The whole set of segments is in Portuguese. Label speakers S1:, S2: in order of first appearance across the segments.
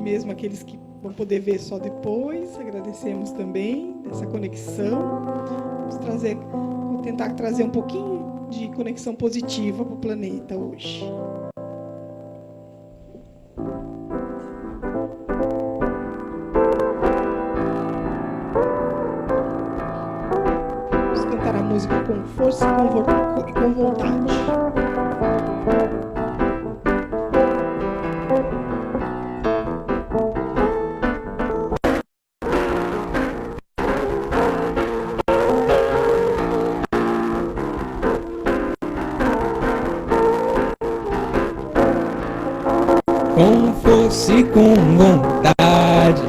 S1: mesmo aqueles que vão poder ver só depois. Agradecemos também essa conexão. Vamos tentar trazer um pouquinho de conexão positiva para o planeta hoje. Vamos cantar a música com força e com vontade.
S2: Com força e com vontade,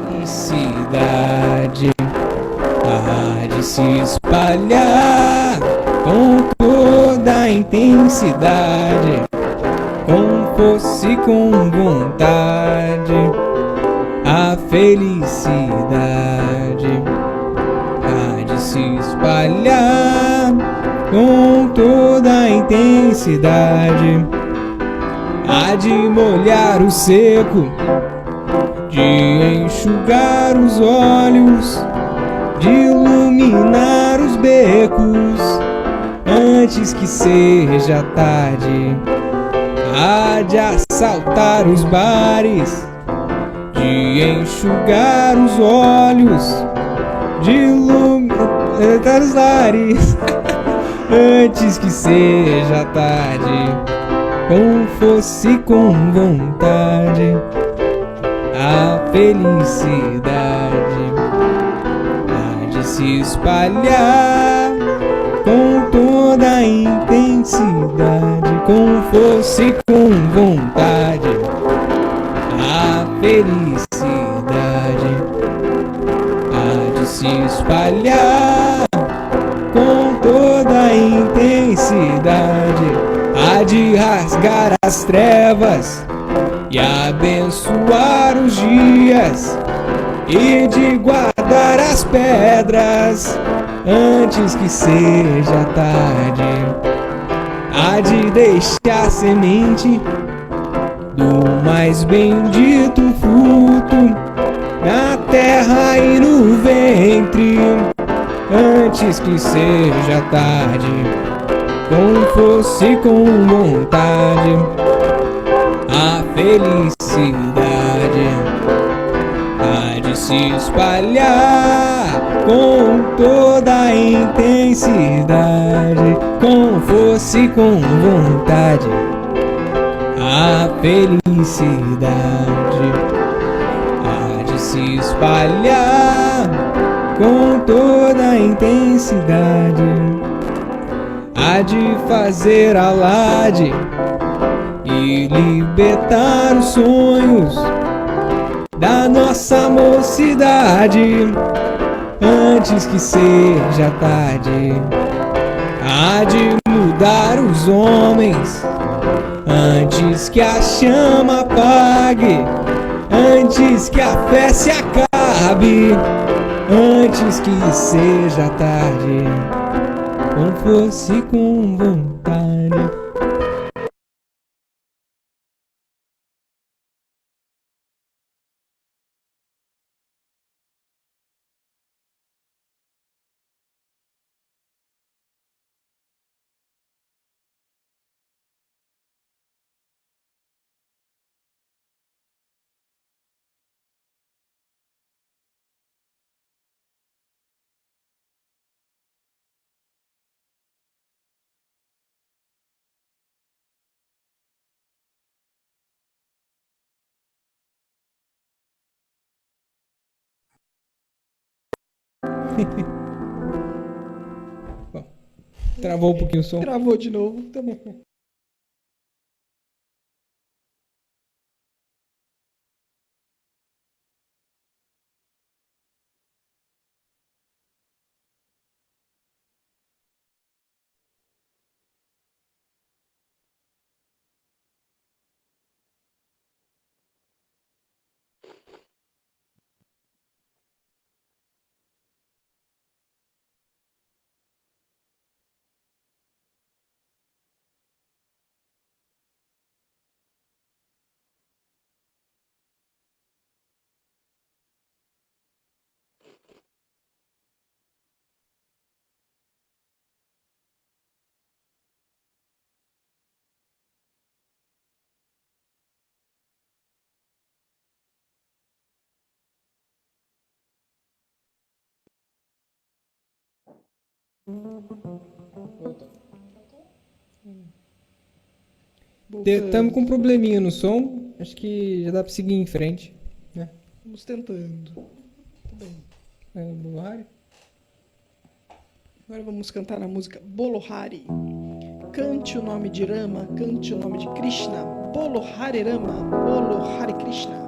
S2: felicidade há de se espalhar com toda a intensidade. Com força e com vontade, a felicidade há de se espalhar com toda a intensidade. Há de molhar o seco, de enxugar os olhos, de iluminar os becos, antes que seja tarde. Há de assaltar os bares, de enxugar os olhos, de iluminar os ares, antes que seja tarde. Com força e com vontade, a felicidade há de se espalhar com toda a intensidade. Com força e com vontade, a felicidade há de se espalhar com toda a intensidade. Há de rasgar as trevas e abençoar os dias, e de guardar as pedras antes que seja tarde. Há de deixar semente do mais bendito fruto na terra e no ventre antes que seja tarde. Com força e com vontade, a felicidade há de se espalhar com toda a intensidade. Com força e com vontade, a felicidade há de se espalhar com toda a intensidade. Há de fazer alarde e libertar os sonhos da nossa mocidade antes que seja tarde. Há de mudar os homens antes que a chama apague, antes que a fé se acabe, antes que seja tarde. Com força e com vontade. Bom, travou um pouquinho o som.
S1: Travou de novo, tá bom.
S2: Estamos com um probleminha no som. Acho que já dá para seguir em frente. Né?
S1: Vamos tentando. Tudo bem. Agora vamos cantar a música Bolohari. Cante o nome de Rama, cante o nome de Krishna. Bolohari Rama, Bolohari Krishna.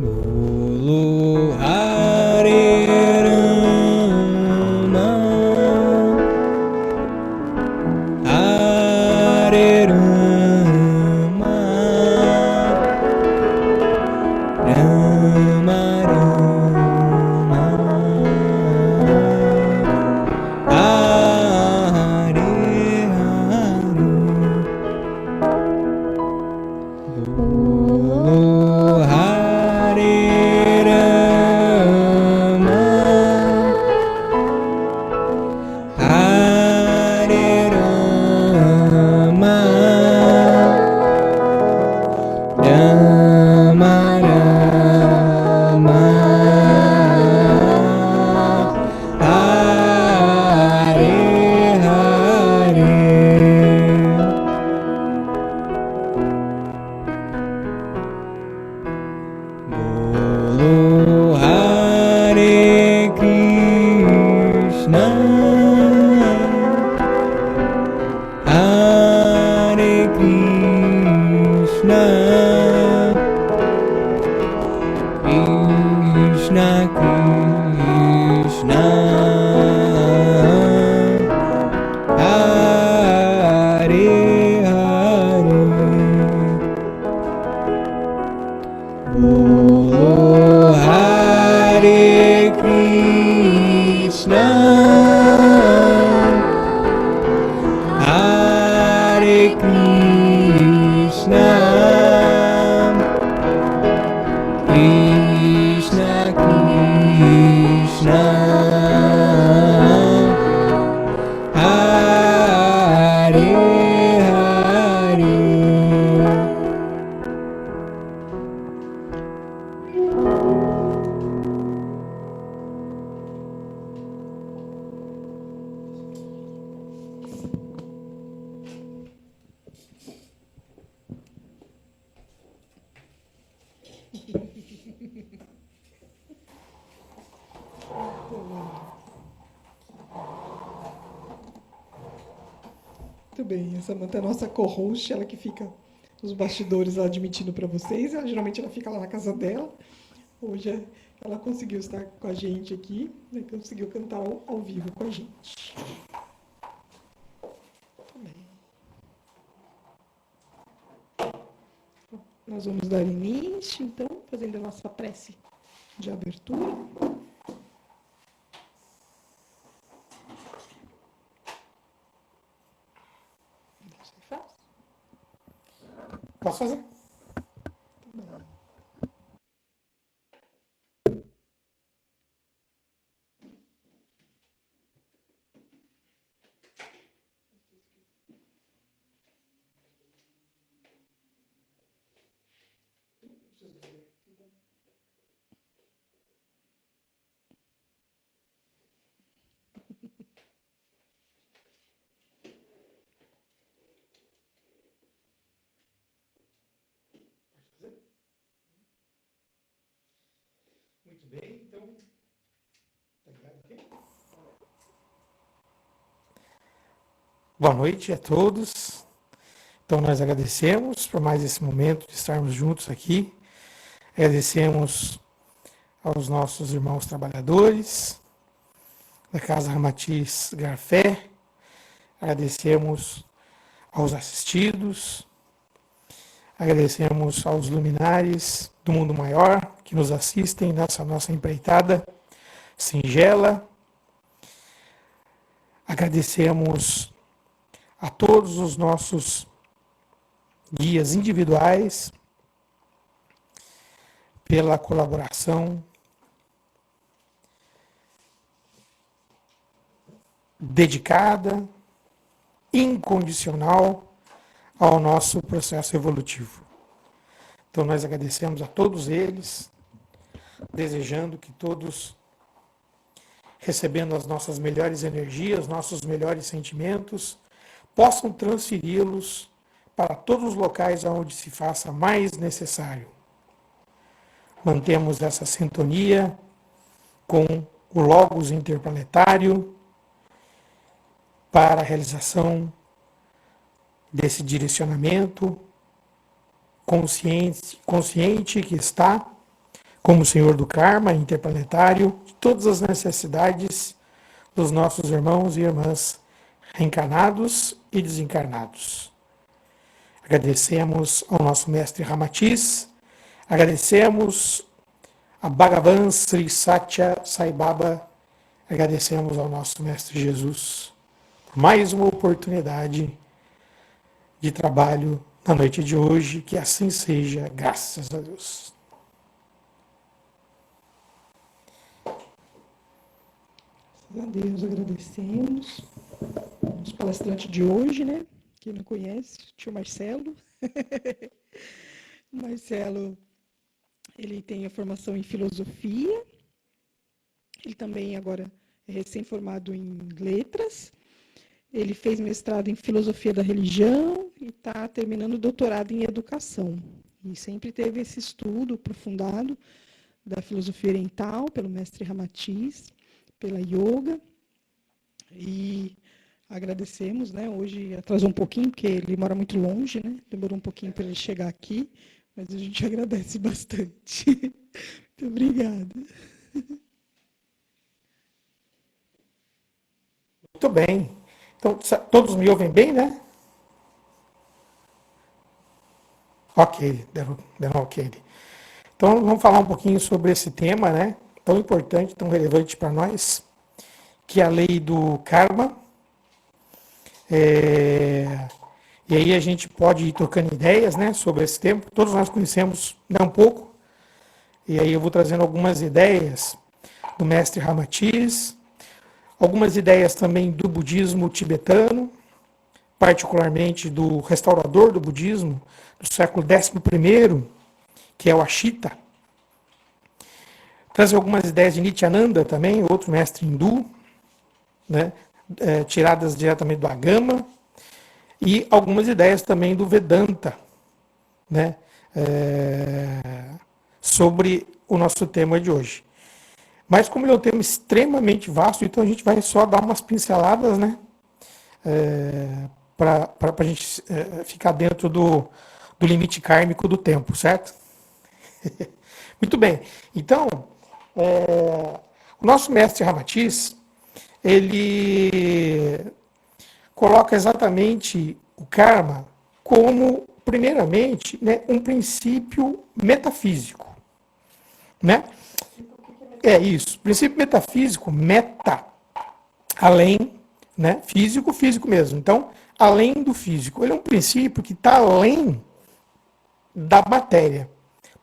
S2: Bolo Hare Rama, Hare Rama, Rama Rama, Hare Hare. Bolo Hare Rama, Hare Rama, Rama Rama, Hare Hare. Bolo Hare Krishna, Hare Krishna, Krishna Krishna, Hare Hare. Bolo Hare Krishna, Hare Krishna, Krishna Krishna, Hare Hare.
S1: Muito bem, essa Samantha é a nossa co-host, ela que fica nos bastidores lá admitindo para vocês. Geralmente ela fica lá na casa dela. Hoje ela conseguiu estar com a gente aqui, né, conseguiu cantar ao vivo com a gente. Muito bem. Nós vamos dar início, então, fazendo a nossa prece de abertura. Você faz?
S3: Posso fazer? Muito bem, então. Tá ligado aqui? Boa noite a todos. Então, nós agradecemos por mais esse momento de estarmos juntos aqui. Agradecemos aos nossos irmãos trabalhadores da Casa Ramatiz Garfé. Agradecemos aos assistidos. Agradecemos aos luminares do mundo maior que nos assistem nessa nossa empreitada singela. Agradecemos a todos os nossos guias individuais pela colaboração dedicada, incondicional ao nosso processo evolutivo. Então nós agradecemos a todos eles, desejando que todos, recebendo as nossas melhores energias, nossos melhores sentimentos, possam transferi-los para todos os locais onde se faça mais necessário. Mantemos essa sintonia com o Logos interplanetário para a realização desse direcionamento consciente que está como Senhor do Karma interplanetário de todas as necessidades dos nossos irmãos e irmãs reencarnados e desencarnados. Agradecemos ao nosso mestre Ramatiz, agradecemos a Bhagavan Sri Satya Sai Baba, agradecemos ao nosso mestre Jesus por mais uma oportunidade de trabalho na noite de hoje, que assim seja, graças a Deus.
S1: Graças a Deus, agradecemos. Os palestrantes de hoje, né? Quem não conhece, o tio Marcelo. O Marcelo, ele tem a formação em filosofia. Ele também agora é recém-formado em letras. Ele fez mestrado em filosofia da religião e está terminando o doutorado em educação. E sempre teve esse estudo aprofundado da filosofia oriental pelo mestre Ramatiz, pela yoga. E agradecemos, né? Hoje atrasou um pouquinho, porque ele mora muito longe, né? Demorou um pouquinho para ele chegar aqui, mas a gente agradece bastante. Muito obrigada.
S3: Muito bem. Então, todos me ouvem bem, né? Ok, deram ok. Então, vamos falar um pouquinho sobre esse tema, né? Tão importante, tão relevante para nós, que é a lei do karma. E aí a gente pode ir trocando ideias, né, sobre esse tema. Todos nós conhecemos, né, um pouco. E aí eu vou trazendo algumas ideias do mestre Ramatiz, algumas ideias também do budismo tibetano, particularmente do restaurador do budismo do século XI, que é o Ashita. Trazer algumas ideias de Nityananda também, outro mestre hindu, né, tiradas diretamente do Agama, e algumas ideias também do Vedanta, né, sobre o nosso tema de hoje. Mas como ele é um tema extremamente vasto, então a gente vai só dar umas pinceladas, né, para a gente ficar dentro do limite kármico do tempo, certo? Muito bem. Então, o nosso mestre Ramatiz, ele coloca exatamente o karma como, primeiramente, né, um princípio metafísico, né? É isso, princípio metafísico, meta, além, né, físico, físico mesmo. Então, além do físico, ele é um princípio que está além da matéria.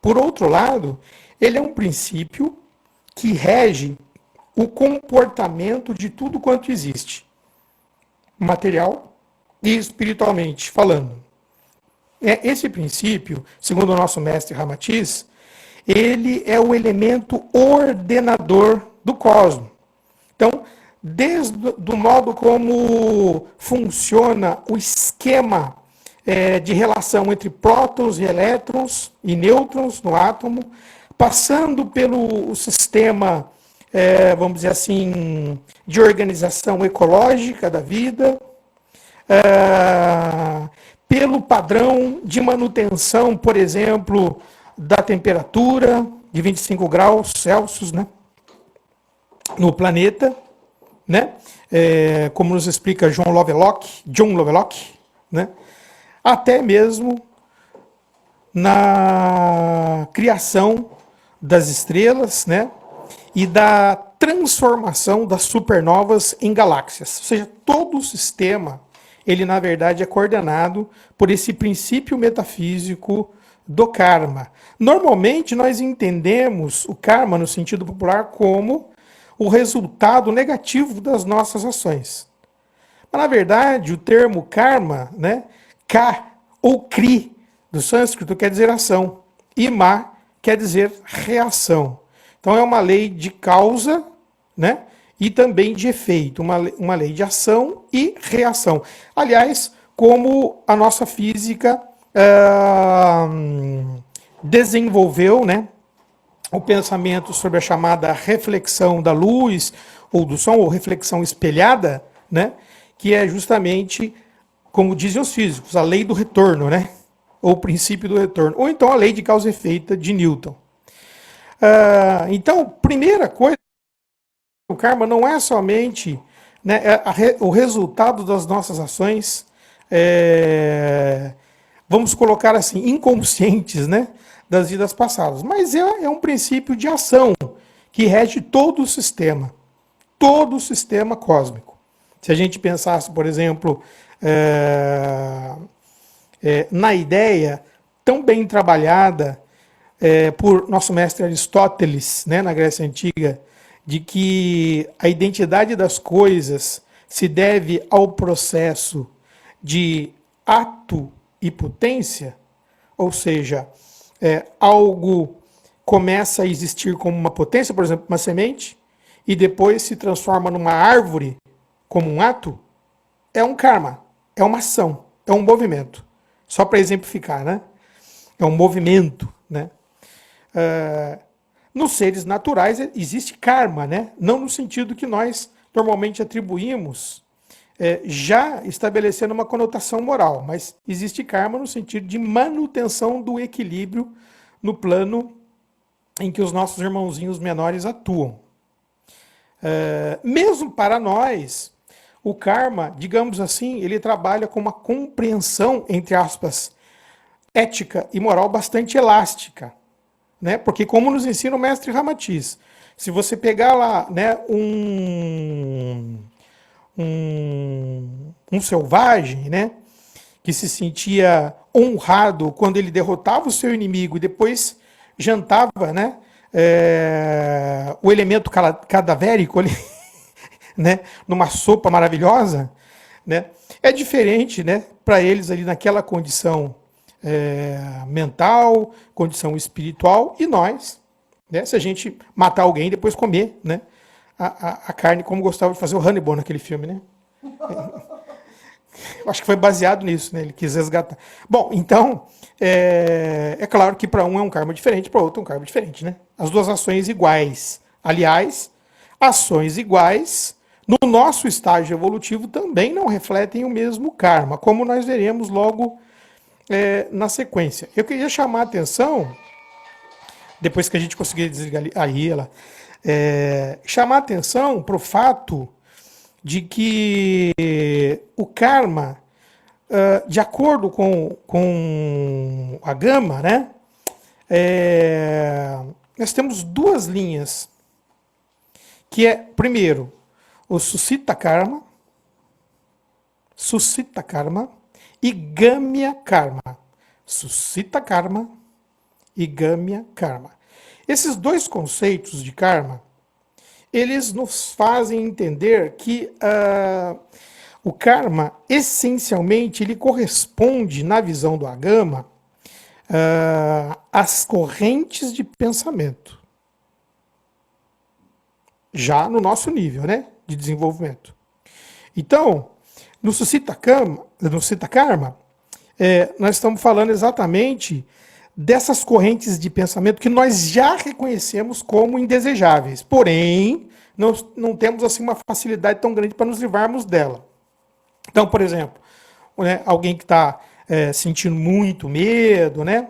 S3: Por outro lado, ele é um princípio que rege o comportamento de tudo quanto existe, material e espiritualmente falando. Esse princípio, segundo o nosso mestre Ramatiz, ele é o elemento ordenador do cosmos. Então, desde do modo como funciona o esquema de relação entre prótons e elétrons e nêutrons no átomo, passando pelo sistema, vamos dizer assim, de organização ecológica da vida, pelo padrão de manutenção, por exemplo, da temperatura de 25 graus Celsius, né, no planeta, né, como nos explica John Lovelock, né, até mesmo na criação das estrelas, né, e da transformação das supernovas em galáxias. Ou seja, todo o sistema, ele na verdade é coordenado por esse princípio metafísico do karma. Normalmente nós entendemos o karma no sentido popular como o resultado negativo das nossas ações. Mas na verdade o termo karma, né, ka ou kri do sânscrito quer dizer ação e ma quer dizer reação. Então é uma lei de causa, né, e também de efeito, uma lei de ação e reação. Aliás, como a nossa física desenvolveu, né, o pensamento sobre a chamada reflexão da luz ou do som, ou reflexão espelhada, né, que é justamente, como dizem os físicos, a lei do retorno, né, ou o princípio do retorno, ou então a lei de causa e efeito de Newton. Então, primeira coisa, o karma não é somente, né, o resultado das nossas ações, vamos colocar assim, inconscientes, né, das vidas passadas, mas é um princípio de ação que rege todo o sistema cósmico. Se a gente pensasse, por exemplo, na ideia tão bem trabalhada por nosso mestre Aristóteles, né, na Grécia Antiga, de que a identidade das coisas se deve ao processo de ato e potência, ou seja, algo começa a existir como uma potência, por exemplo, uma semente, e depois se transforma numa árvore como um ato, é um karma, é uma ação, é um movimento. Só para exemplificar, né? É um movimento, né? Nos seres naturais existe karma, né? Não no sentido que nós normalmente atribuímos, já estabelecendo uma conotação moral, mas existe karma no sentido de manutenção do equilíbrio no plano em que os nossos irmãozinhos menores atuam. Mesmo para nós, o karma, digamos assim, ele trabalha com uma compreensão, entre aspas, ética e moral bastante elástica, né? Porque como nos ensina o mestre Ramatiz, se você pegar lá, né, um selvagem, né, que se sentia honrado quando ele derrotava o seu inimigo e depois jantava, né, o elemento cadavérico ali, né, numa sopa maravilhosa, né, é diferente, né, para eles ali naquela condição mental, condição espiritual, e nós, né, se a gente matar alguém e depois comer, né, a carne, como gostava de fazer o Hannibal naquele filme, né? Acho que foi baseado nisso, né? Ele quis resgatar. Bom, então, é claro que para um é um karma diferente, para outro é um karma diferente, né? As duas ações iguais. Aliás, ações iguais, no nosso estágio evolutivo, também não refletem o mesmo karma, como nós veremos logo na sequência. Eu queria chamar a atenção, depois que a gente conseguir desligar aí ela, chamar a atenção para o fato de que o karma, de acordo com a Gama, né, nós temos duas linhas, que é, primeiro, o Suscita Karma e Gamya Karma. Suscita Karma e Gamya Karma. Esses dois conceitos de karma, eles nos fazem entender que o karma, essencialmente, ele corresponde, na visão do Agama, às correntes de pensamento. Já no nosso nível, né, de desenvolvimento. Então, no Suscita Karma, nós estamos falando exatamente dessas correntes de pensamento que nós já reconhecemos como indesejáveis. Porém, não temos assim uma facilidade tão grande para nos livrarmos dela. Então, por exemplo, né, alguém que está sentindo muito medo, né,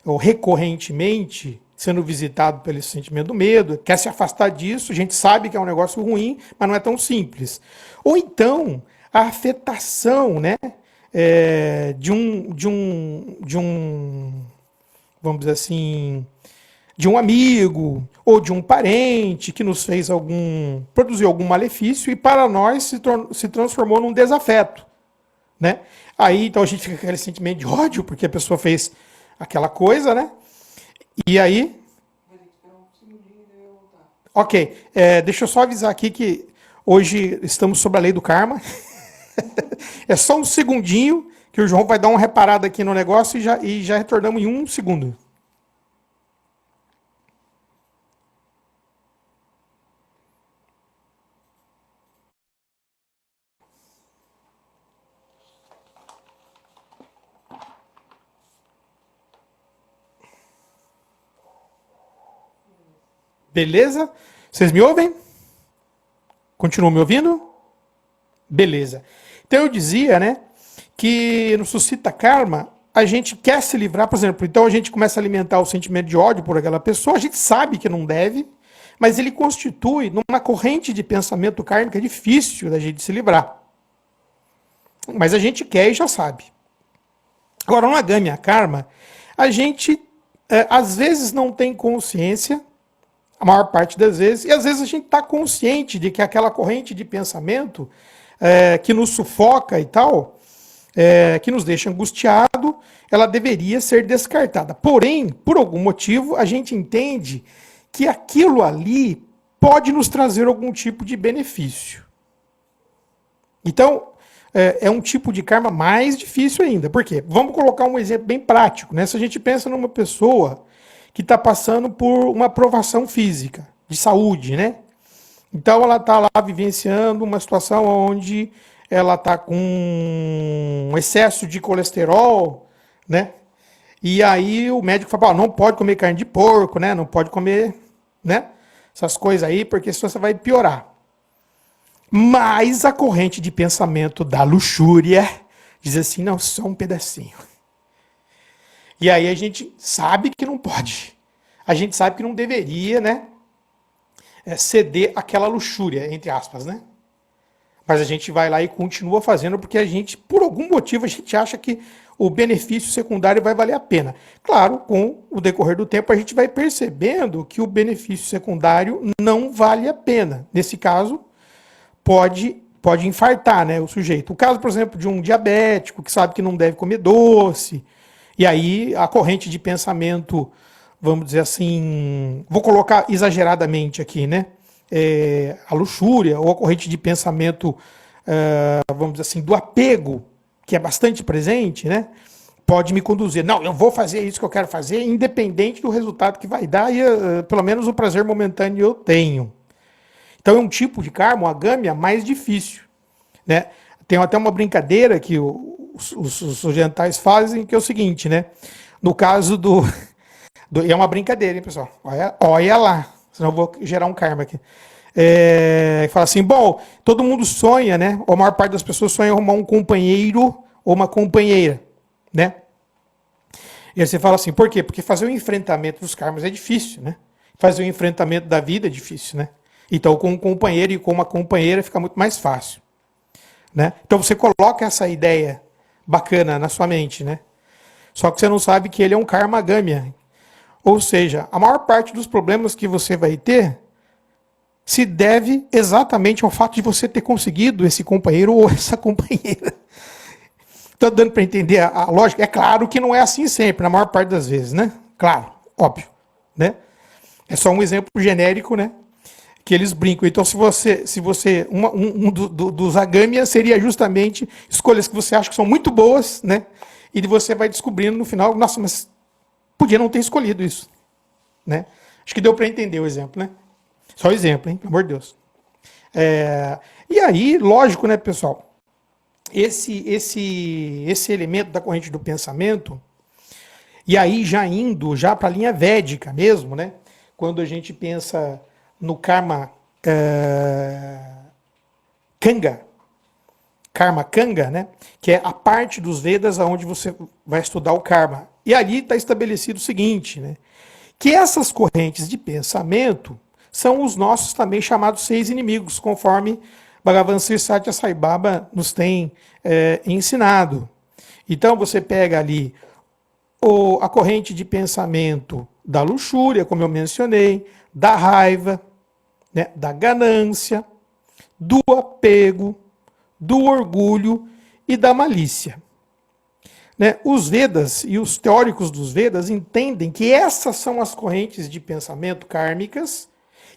S3: ou recorrentemente sendo visitado pelo sentimento do medo, quer se afastar disso, a gente sabe que é um negócio ruim, mas não é tão simples. Ou então, a afetação, né, de um, vamos dizer assim, de um amigo ou de um parente que nos fez produziu algum malefício e para nós se transformou num desafeto, né? Aí então a gente fica com aquele sentimento de ódio porque a pessoa fez aquela coisa, né? E aí... Ok, deixa eu só avisar aqui que hoje estamos sob a lei do karma. É só um segundinho que o João vai dar uma reparada aqui no negócio e já retornamos em um segundo. Beleza? Vocês me ouvem? Continuam me ouvindo? Beleza. Então eu dizia, né, que no Suscita Karma, a gente quer se livrar, por exemplo, então a gente começa a alimentar o sentimento de ódio por aquela pessoa, a gente sabe que não deve, mas ele constitui numa corrente de pensamento kármico difícil da gente se livrar. Mas a gente quer e já sabe. Agora, no Agami Karma, a gente às vezes não tem consciência, a maior parte das vezes, e às vezes a gente está consciente de que aquela corrente de pensamento que nos sufoca e tal, que nos deixa angustiado, ela deveria ser descartada. Porém, por algum motivo, a gente entende que aquilo ali pode nos trazer algum tipo de benefício. Então, é um tipo de karma mais difícil ainda. Por quê? Vamos colocar um exemplo bem prático, né? Se a gente pensa numa pessoa que está passando por uma provação física, de saúde, né? Então ela está lá vivenciando uma situação onde ela está com um excesso de colesterol, né? E aí o médico fala, não pode comer carne de porco, né? Não pode comer, né? Essas coisas aí, porque senão você vai piorar. Mas a corrente de pensamento da luxúria diz assim, não, só um pedacinho. E aí a gente sabe que não pode. A gente sabe que não deveria, né? Ceder aquela luxúria, entre aspas, né? Mas a gente vai lá e continua fazendo porque a gente, por algum motivo, a gente acha que o benefício secundário vai valer a pena. Claro, com o decorrer do tempo, a gente vai percebendo que o benefício secundário não vale a pena. Nesse caso, pode infartar, né, o sujeito. O caso, por exemplo, de um diabético que sabe que não deve comer doce, e aí a corrente de pensamento, vamos dizer assim, vou colocar exageradamente aqui, né? A luxúria, ou a corrente de pensamento, vamos dizer assim, do apego, que é bastante presente, né? Pode me conduzir. Não, eu vou fazer isso que eu quero fazer, independente do resultado que vai dar, e pelo menos o prazer momentâneo eu tenho. Então é um tipo de karma, uma agâmia, mais difícil, né? Tem até uma brincadeira que os orientais fazem, que é o seguinte, né? No caso é uma brincadeira, hein, pessoal? Olha lá, senão eu vou gerar um karma aqui. Fala assim, bom, todo mundo sonha, né? Ou a maior parte das pessoas sonha arrumar um companheiro ou uma companheira, né? E aí você fala assim, por quê? Porque fazer o enfrentamento dos karmas é difícil, né? Fazer o enfrentamento da vida é difícil, né? Então, com um companheiro e com uma companheira fica muito mais fácil, né? Então você coloca essa ideia bacana na sua mente, né? Só que você não sabe que ele é um karma agâmia. Ou seja, a maior parte dos problemas que você vai ter se deve exatamente ao fato de você ter conseguido esse companheiro ou essa companheira. Estou dando para entender a lógica? É claro que não é assim sempre, na maior parte das vezes, né? Claro, óbvio, né? É só um exemplo genérico, né? Que eles brincam. Então, se você dos agâmias seria justamente escolhas que você acha que são muito boas, né? E você vai descobrindo no final, nossa, mas podia não ter escolhido isso, né? Acho que deu para entender o exemplo, né? Só exemplo, hein? Pelo amor de Deus. E aí, lógico, né, pessoal? Esse elemento da corrente do pensamento, e aí já para a linha védica mesmo, né? Quando a gente pensa no karma karma kanga, né? Que é a parte dos Vedas onde você vai estudar o karma. E ali está estabelecido o seguinte, né? Que essas correntes de pensamento são os nossos também chamados 6 inimigos, conforme Bhagavan Sri Satya Sai Baba nos tem ensinado. Então você pega ali a corrente de pensamento da luxúria, como eu mencionei, da raiva, né, da ganância, do apego, do orgulho e da malícia. né, os Vedas e os teóricos dos Vedas entendem que essas são as correntes de pensamento kármicas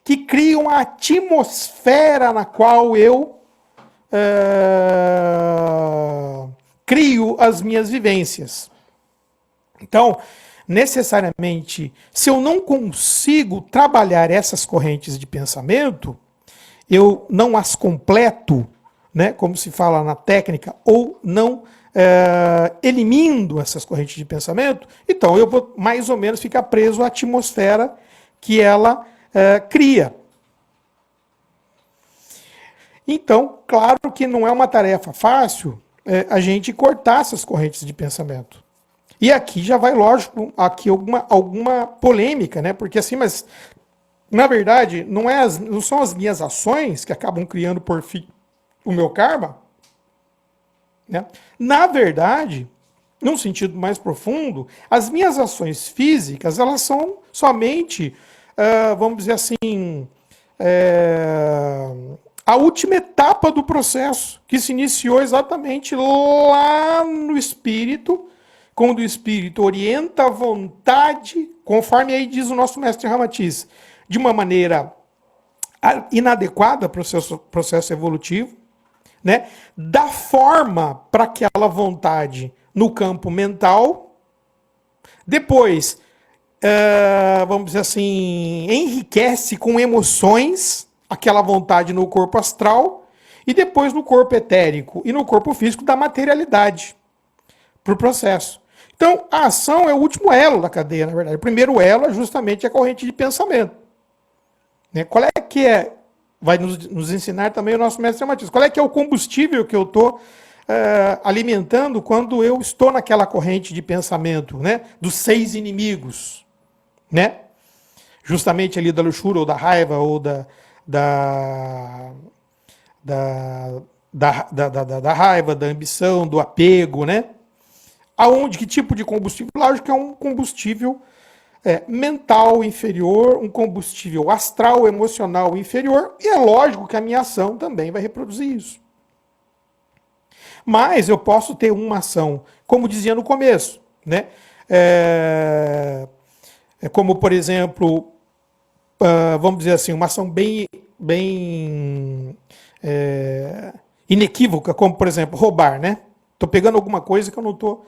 S3: que criam a atmosfera na qual eu crio as minhas vivências. Então, necessariamente, se eu não consigo trabalhar essas correntes de pensamento, eu não as completo, né, como se fala na técnica, ou não elimino essas correntes de pensamento, então eu vou mais ou menos ficar preso à atmosfera que ela cria. Então, claro que não é uma tarefa fácil a gente cortar essas correntes de pensamento. E aqui já vai, lógico, aqui alguma polêmica, né? Porque assim, mas na verdade, não são as minhas ações que acabam criando por fim o meu karma, né? Na verdade, num sentido mais profundo, as minhas ações físicas, elas são somente, vamos dizer assim, a última etapa do processo, que se iniciou exatamente lá no espírito, quando o espírito orienta a vontade, conforme aí diz o nosso mestre Ramatiz, de uma maneira inadequada para o processo evolutivo, né? Dá forma para aquela vontade no campo mental, depois, vamos dizer assim, enriquece com emoções aquela vontade no corpo astral, e depois no corpo etérico e no corpo físico da materialidade para o processo. Então, a ação é o último elo da cadeia, na verdade. O primeiro elo é justamente a corrente de pensamento. Né? Qual é que é, vai nos ensinar também o nosso mestre Ramatiz, qual é que é o combustível que eu estou alimentando quando eu estou naquela corrente de pensamento, né? Dos 6 inimigos, né? Justamente ali da luxúria, ou da raiva, ou da raiva, da ambição, do apego, né? Aonde, que tipo de combustível? Lógico que é um combustível mental inferior, um combustível astral, emocional inferior, e é lógico que a minha ação também vai reproduzir isso. Mas eu posso ter uma ação, como dizia no começo, né? Como, por exemplo, vamos dizer assim, uma ação bem inequívoca, como, por exemplo, roubar, né? Estou pegando alguma coisa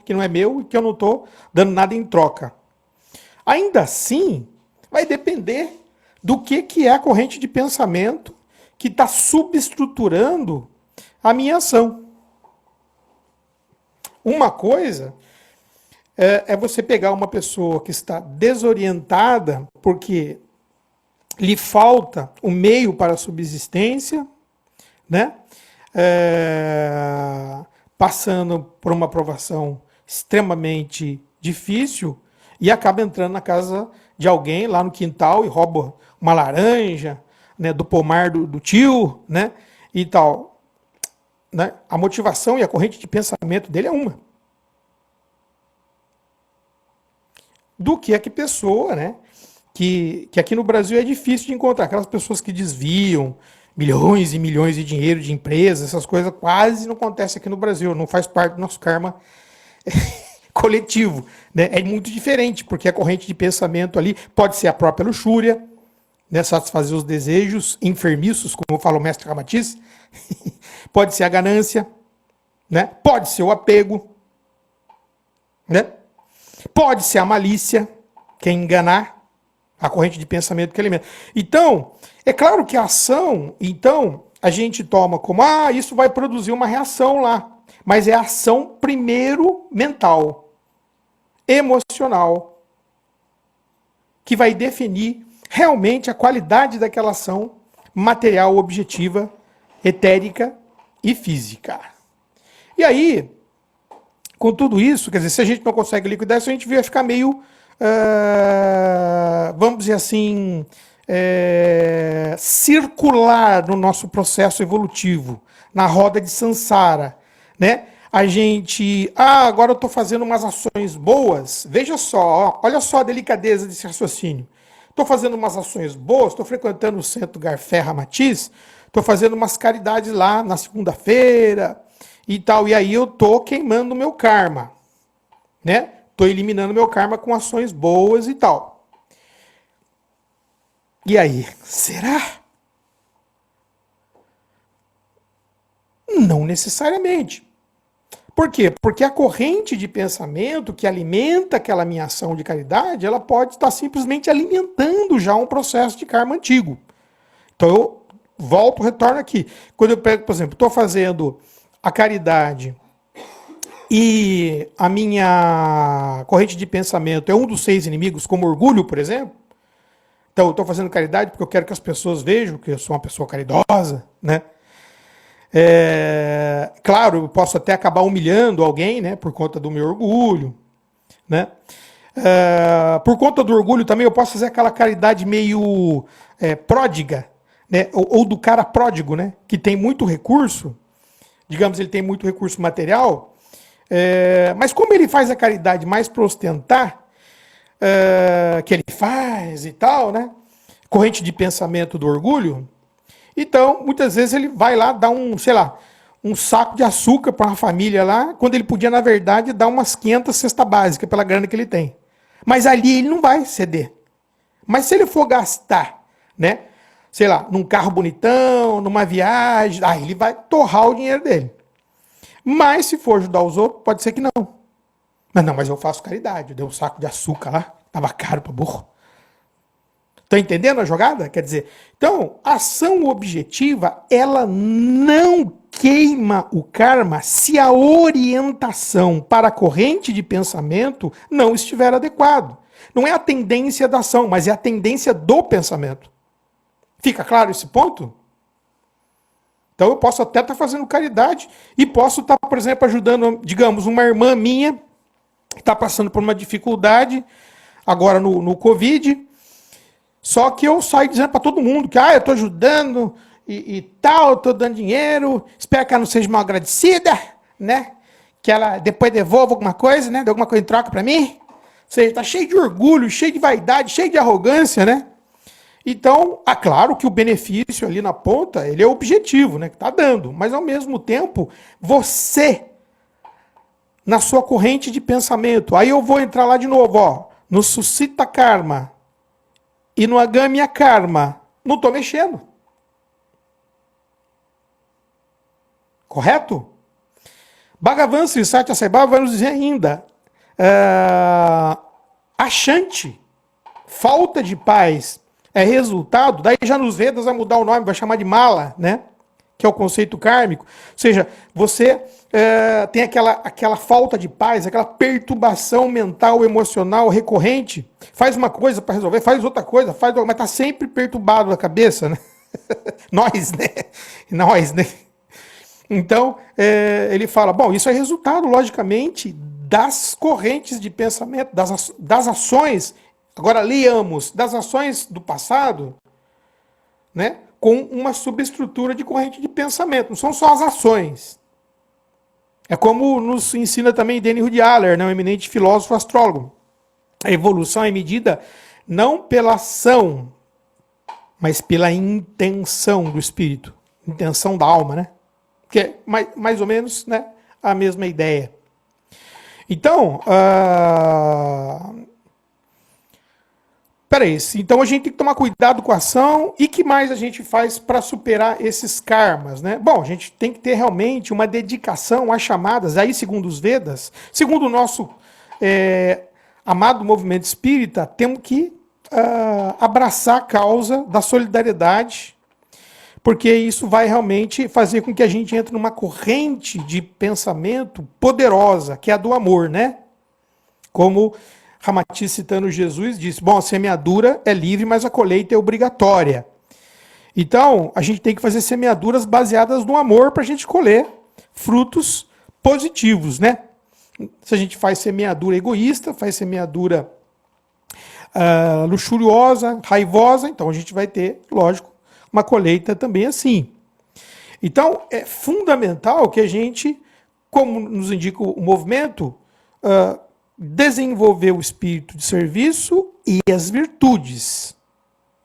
S3: que não é meu e que eu não estou dando nada em troca. Ainda assim, vai depender do que é a corrente de pensamento que está subestruturando a minha ação. Uma coisa é você pegar uma pessoa que está desorientada porque lhe falta o meio para a subsistência, né? Passando por uma provação extremamente difícil e acaba entrando na casa de alguém lá no quintal e rouba uma laranja, né, do pomar do tio, né, e tal. Né? A motivação e a corrente de pensamento dele é uma. Do que pessoa, né, que aqui no Brasil é difícil de encontrar, aquelas pessoas que desviam milhões e milhões de dinheiro de empresas, essas coisas quase não acontecem aqui no Brasil, não faz parte do nosso karma coletivo. Né? É muito diferente, porque a corrente de pensamento ali pode ser a própria luxúria, né? Satisfazer os desejos enfermiços, como fala o mestre Ramatiz, pode ser a ganância, né? Pode ser o apego, né? Pode ser a malícia, que é enganar, a corrente de pensamento que alimenta. Então, é claro que a ação, então, a gente toma como, isso vai produzir uma reação lá. Mas é a ação primeiro mental, emocional, que vai definir realmente a qualidade daquela ação material, objetiva, etérica e física. E aí, com tudo isso, quer dizer, se a gente não consegue liquidar isso, a gente vai ficar meio, vamos dizer assim, circular no nosso processo evolutivo, na roda de Sansara, né? A gente, agora eu estou fazendo umas ações boas, veja só, olha só a delicadeza desse raciocínio. Estou fazendo umas ações boas, estou frequentando o Centro Garfé Ramatiz, estou fazendo umas caridades lá na segunda-feira e tal, e aí eu estou queimando o meu karma. né? Estou eliminando meu karma com ações boas e tal. E aí, será? Não necessariamente. Por quê? Porque a corrente de pensamento que alimenta aquela minha ação de caridade, ela pode estar simplesmente alimentando já um processo de karma antigo. Então eu volto, retorno aqui. Quando eu pego, por exemplo, estou fazendo a caridade e a minha corrente de pensamento é um dos 6 inimigos, como orgulho, por exemplo. Então eu estou fazendo caridade porque eu quero que as pessoas vejam que eu sou uma pessoa caridosa, né? Claro, eu posso até acabar humilhando alguém, né, por conta do meu orgulho, né? Por conta do orgulho também eu posso fazer aquela caridade meio pródiga, né? Ou do cara pródigo, né? Que tem muito recurso, digamos, ele tem muito recurso material, mas como ele faz a caridade mais para ostentar, que ele faz e tal, né? Corrente de pensamento do orgulho. Então, muitas vezes ele vai lá dar um saco de açúcar para uma família lá, quando ele podia, na verdade, dar umas 500 cestas básicas pela grana que ele tem. Mas ali ele não vai ceder. Mas se ele for gastar, né, sei lá, num carro bonitão, numa viagem, aí ele vai torrar o dinheiro dele. Mas se for ajudar os outros, pode ser que não. Mas eu faço caridade, eu dei um saco de açúcar lá, tava caro para burro. Estão entendendo a jogada? Quer dizer, então, a ação objetiva, ela não queima o karma se a orientação para a corrente de pensamento não estiver adequado. Não é a tendência da ação, mas é a tendência do pensamento. Fica claro esse ponto? Então eu posso até estar fazendo caridade e posso estar, por exemplo, ajudando, digamos, uma irmã minha que está passando por uma dificuldade agora no Covid. Só que eu saio dizendo para todo mundo que eu estou ajudando e tal, estou dando dinheiro, espero que ela não seja mal agradecida, né? Que ela depois devolva alguma coisa, né? Dê alguma coisa em troca para mim. Ou seja, está cheio de orgulho, cheio de vaidade, cheio de arrogância, né? Então, claro que o benefício ali na ponta, ele é objetivo, né? Que está dando. Mas, ao mesmo tempo, você, na sua corrente de pensamento, aí eu vou entrar lá de novo, ó, no suscita karma e no agamya karma, não estou mexendo. Correto? Bhagavan Sri Satya Sai Baba vai nos dizer ainda, achante, falta de paz, é resultado, daí já nos Vedas vai mudar o nome, vai chamar de mala, né? Que é o conceito kármico. Ou seja, você tem aquela falta de paz, aquela perturbação mental, emocional recorrente. Faz uma coisa para resolver, faz outra coisa, mas está sempre perturbado a cabeça, né? Nós, né? Então, ele fala, bom, isso é resultado, logicamente, das correntes de pensamento, das ações. Agora, leamos, das ações do passado, né? Com uma subestrutura de corrente de pensamento. Não são só as ações. É como nos ensina também Danny Rudhyala, né, um eminente filósofo astrólogo. A evolução é medida não pela ação, mas pela intenção do espírito. Intenção da alma, né? Que é mais ou menos, né, a mesma ideia. Então, peraí, então a gente tem que tomar cuidado com a ação e que mais a gente faz para superar esses karmas, né? Bom, a gente tem que ter realmente uma dedicação às chamadas, aí segundo os Vedas, segundo o nosso amado movimento espírita, temos que abraçar a causa da solidariedade, porque isso vai realmente fazer com que a gente entre numa corrente de pensamento poderosa, que é a do amor, né? Como Ramati, citando Jesus, disse, bom, a semeadura é livre, mas a colheita é obrigatória. Então, a gente tem que fazer semeaduras baseadas no amor para a gente colher frutos positivos, né? Se a gente faz semeadura egoísta, faz semeadura luxuriosa, raivosa, então a gente vai ter, lógico, uma colheita também assim. Então, é fundamental que a gente, como nos indica o movimento, desenvolver o espírito de serviço e as virtudes,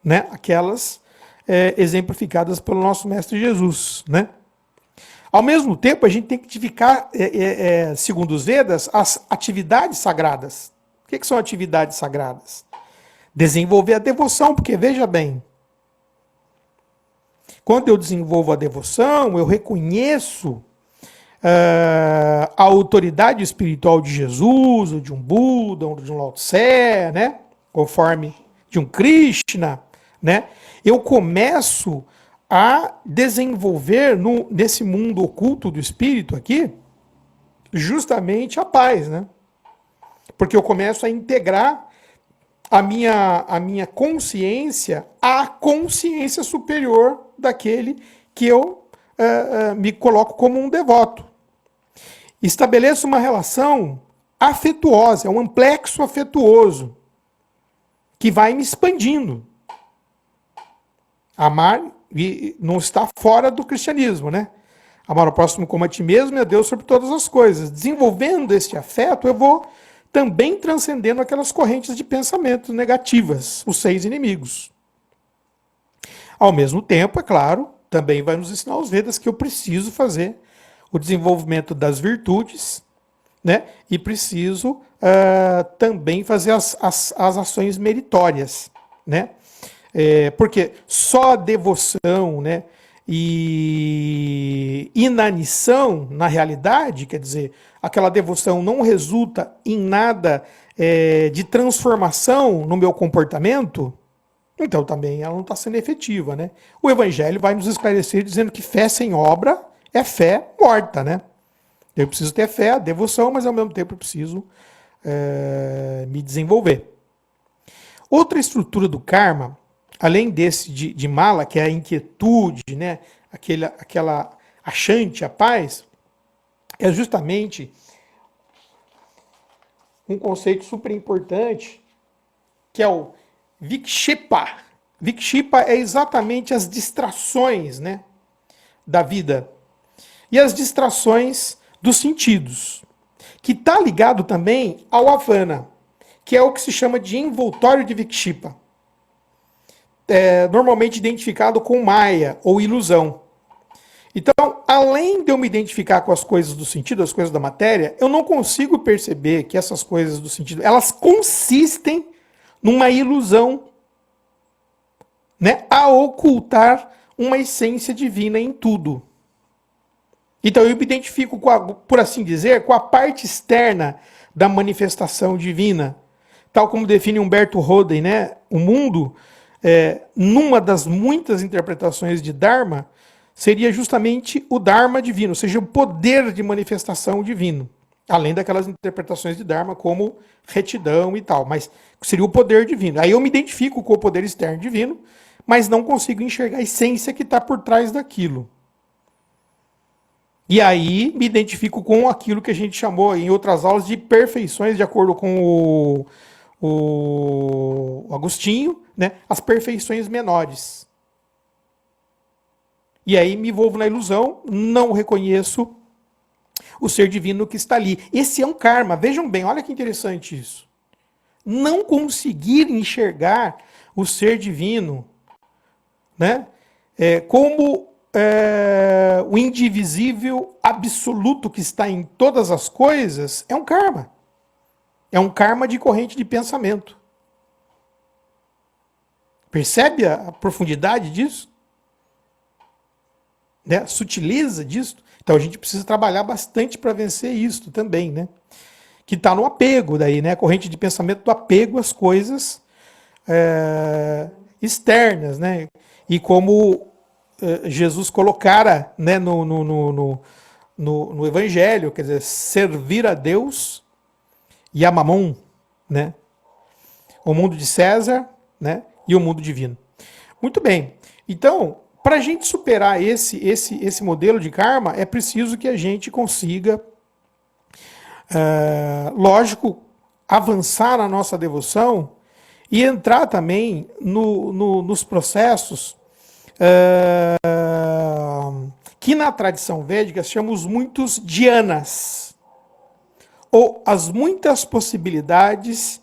S3: né? Aquelas exemplificadas pelo nosso Mestre Jesus, né? Ao mesmo tempo, a gente tem que identificar, segundo os Vedas, as atividades sagradas. O que são atividades sagradas? Desenvolver a devoção, porque veja bem, quando eu desenvolvo a devoção, eu reconheço a autoridade espiritual de Jesus, ou de um Buda, ou de um Lao Tse, né? Conforme de um Krishna, né? Eu começo a desenvolver nesse mundo oculto do espírito aqui, justamente a paz, né? Porque eu começo a integrar a minha consciência à consciência superior daquele que eu me coloco como um devoto. Estabeleço uma relação afetuosa, um amplexo afetuoso, que vai me expandindo. Amar não está fora do cristianismo, né? Amar o próximo como a ti mesmo e a Deus sobre todas as coisas. Desenvolvendo este afeto, eu vou também transcendendo aquelas correntes de pensamento negativas, os 6 inimigos. Ao mesmo tempo, é claro, também vai nos ensinar os Vedas que eu preciso fazer o desenvolvimento das virtudes, né? E preciso também fazer as ações meritórias, né? Porque só a devoção, né, e inanição, na realidade, quer dizer, aquela devoção não resulta em nada de transformação no meu comportamento, então também ela não está sendo efetiva, né? O Evangelho vai nos esclarecer dizendo que fé sem obra é fé morta, né? Eu preciso ter fé, a devoção, mas ao mesmo tempo eu preciso me desenvolver. Outra estrutura do karma, além desse de mala, que é a inquietude, né? Aquela achante, a paz, é justamente um conceito super importante, que é o vikshipa. Vikshipa é exatamente as distrações, né, da vida. E as distrações dos sentidos, que está ligado também ao avana, que é o que se chama de envoltório de vikshipa. Normalmente identificado com Maya, ou ilusão. Então, além de eu me identificar com as coisas do sentido, as coisas da matéria, eu não consigo perceber que essas coisas do sentido, elas consistem numa ilusão, né, a ocultar uma essência divina em tudo. Então, eu me identifico, por assim dizer, com a parte externa da manifestação divina. Tal como define Humberto Roden, né, o mundo, numa das muitas interpretações de Dharma, seria justamente o Dharma divino, ou seja, o poder de manifestação divino. Além daquelas interpretações de Dharma como retidão e tal, mas seria o poder divino. Aí eu me identifico com o poder externo divino, mas não consigo enxergar a essência que está por trás daquilo. E aí me identifico com aquilo que a gente chamou em outras aulas de perfeições, de acordo com o Agostinho, né? As perfeições menores. E aí me envolvo na ilusão, não reconheço o ser divino que está ali. Esse é um karma. Vejam bem, olha que interessante isso. Não conseguir enxergar o ser divino, né, como o indivisível absoluto que está em todas as coisas, é um karma. É um karma de corrente de pensamento. Percebe a profundidade disso? Né? A sutileza disso? Então a gente precisa trabalhar bastante para vencer isso também, né? Que está no apego daí, né? A corrente de pensamento do apego às coisas externas, né? E como Jesus colocara, né, no Evangelho, quer dizer, servir a Deus e a Mamon, né? O mundo de César, né? E o mundo divino. Muito bem. Então, para a gente superar esse modelo de karma, é preciso que a gente consiga, lógico, avançar na nossa devoção e entrar também nos processos que na tradição védica chamamos muitos dhyanas, ou as muitas possibilidades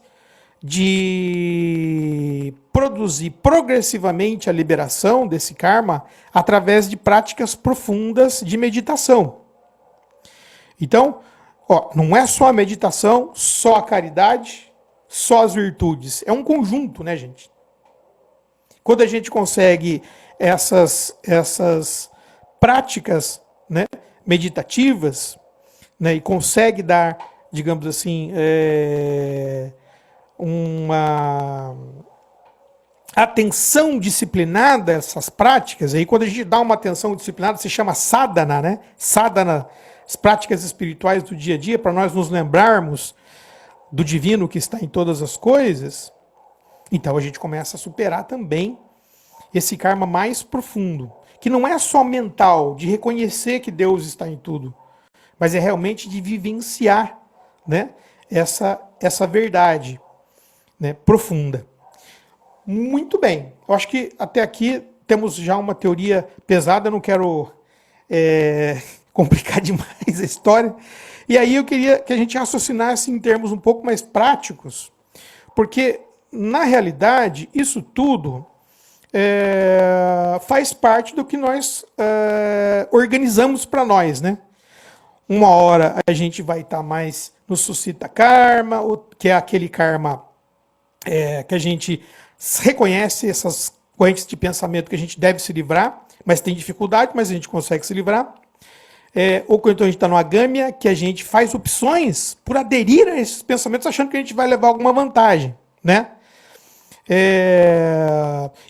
S3: de produzir progressivamente a liberação desse karma através de práticas profundas de meditação. Então, não é só a meditação, só a caridade, só as virtudes. É um conjunto, né, gente? Quando a gente consegue essas práticas, né, meditativas, né, e consegue dar, digamos assim, uma atenção disciplinada a essas práticas, aí quando a gente dá uma atenção disciplinada, se chama sadhana, né? Sadhana, as práticas espirituais do dia a dia, para nós nos lembrarmos do divino que está em todas as coisas. Então a gente começa a superar também esse karma mais profundo, que não é só mental, de reconhecer que Deus está em tudo, mas é realmente de vivenciar, né, essa verdade, né, profunda. Muito bem. Eu acho que até aqui temos já uma teoria pesada, eu não quero complicar demais a história. E aí eu queria que a gente raciocinasse em termos um pouco mais práticos, porque, na realidade, isso tudo faz parte do que nós organizamos para nós, né? Uma hora a gente vai estar mais no suscita karma, que é aquele karma que a gente reconhece essas correntes de pensamento que a gente deve se livrar, mas tem dificuldade, mas a gente consegue se livrar. Ou então a gente está no agâmia, que a gente faz opções por aderir a esses pensamentos, achando que a gente vai levar alguma vantagem, né?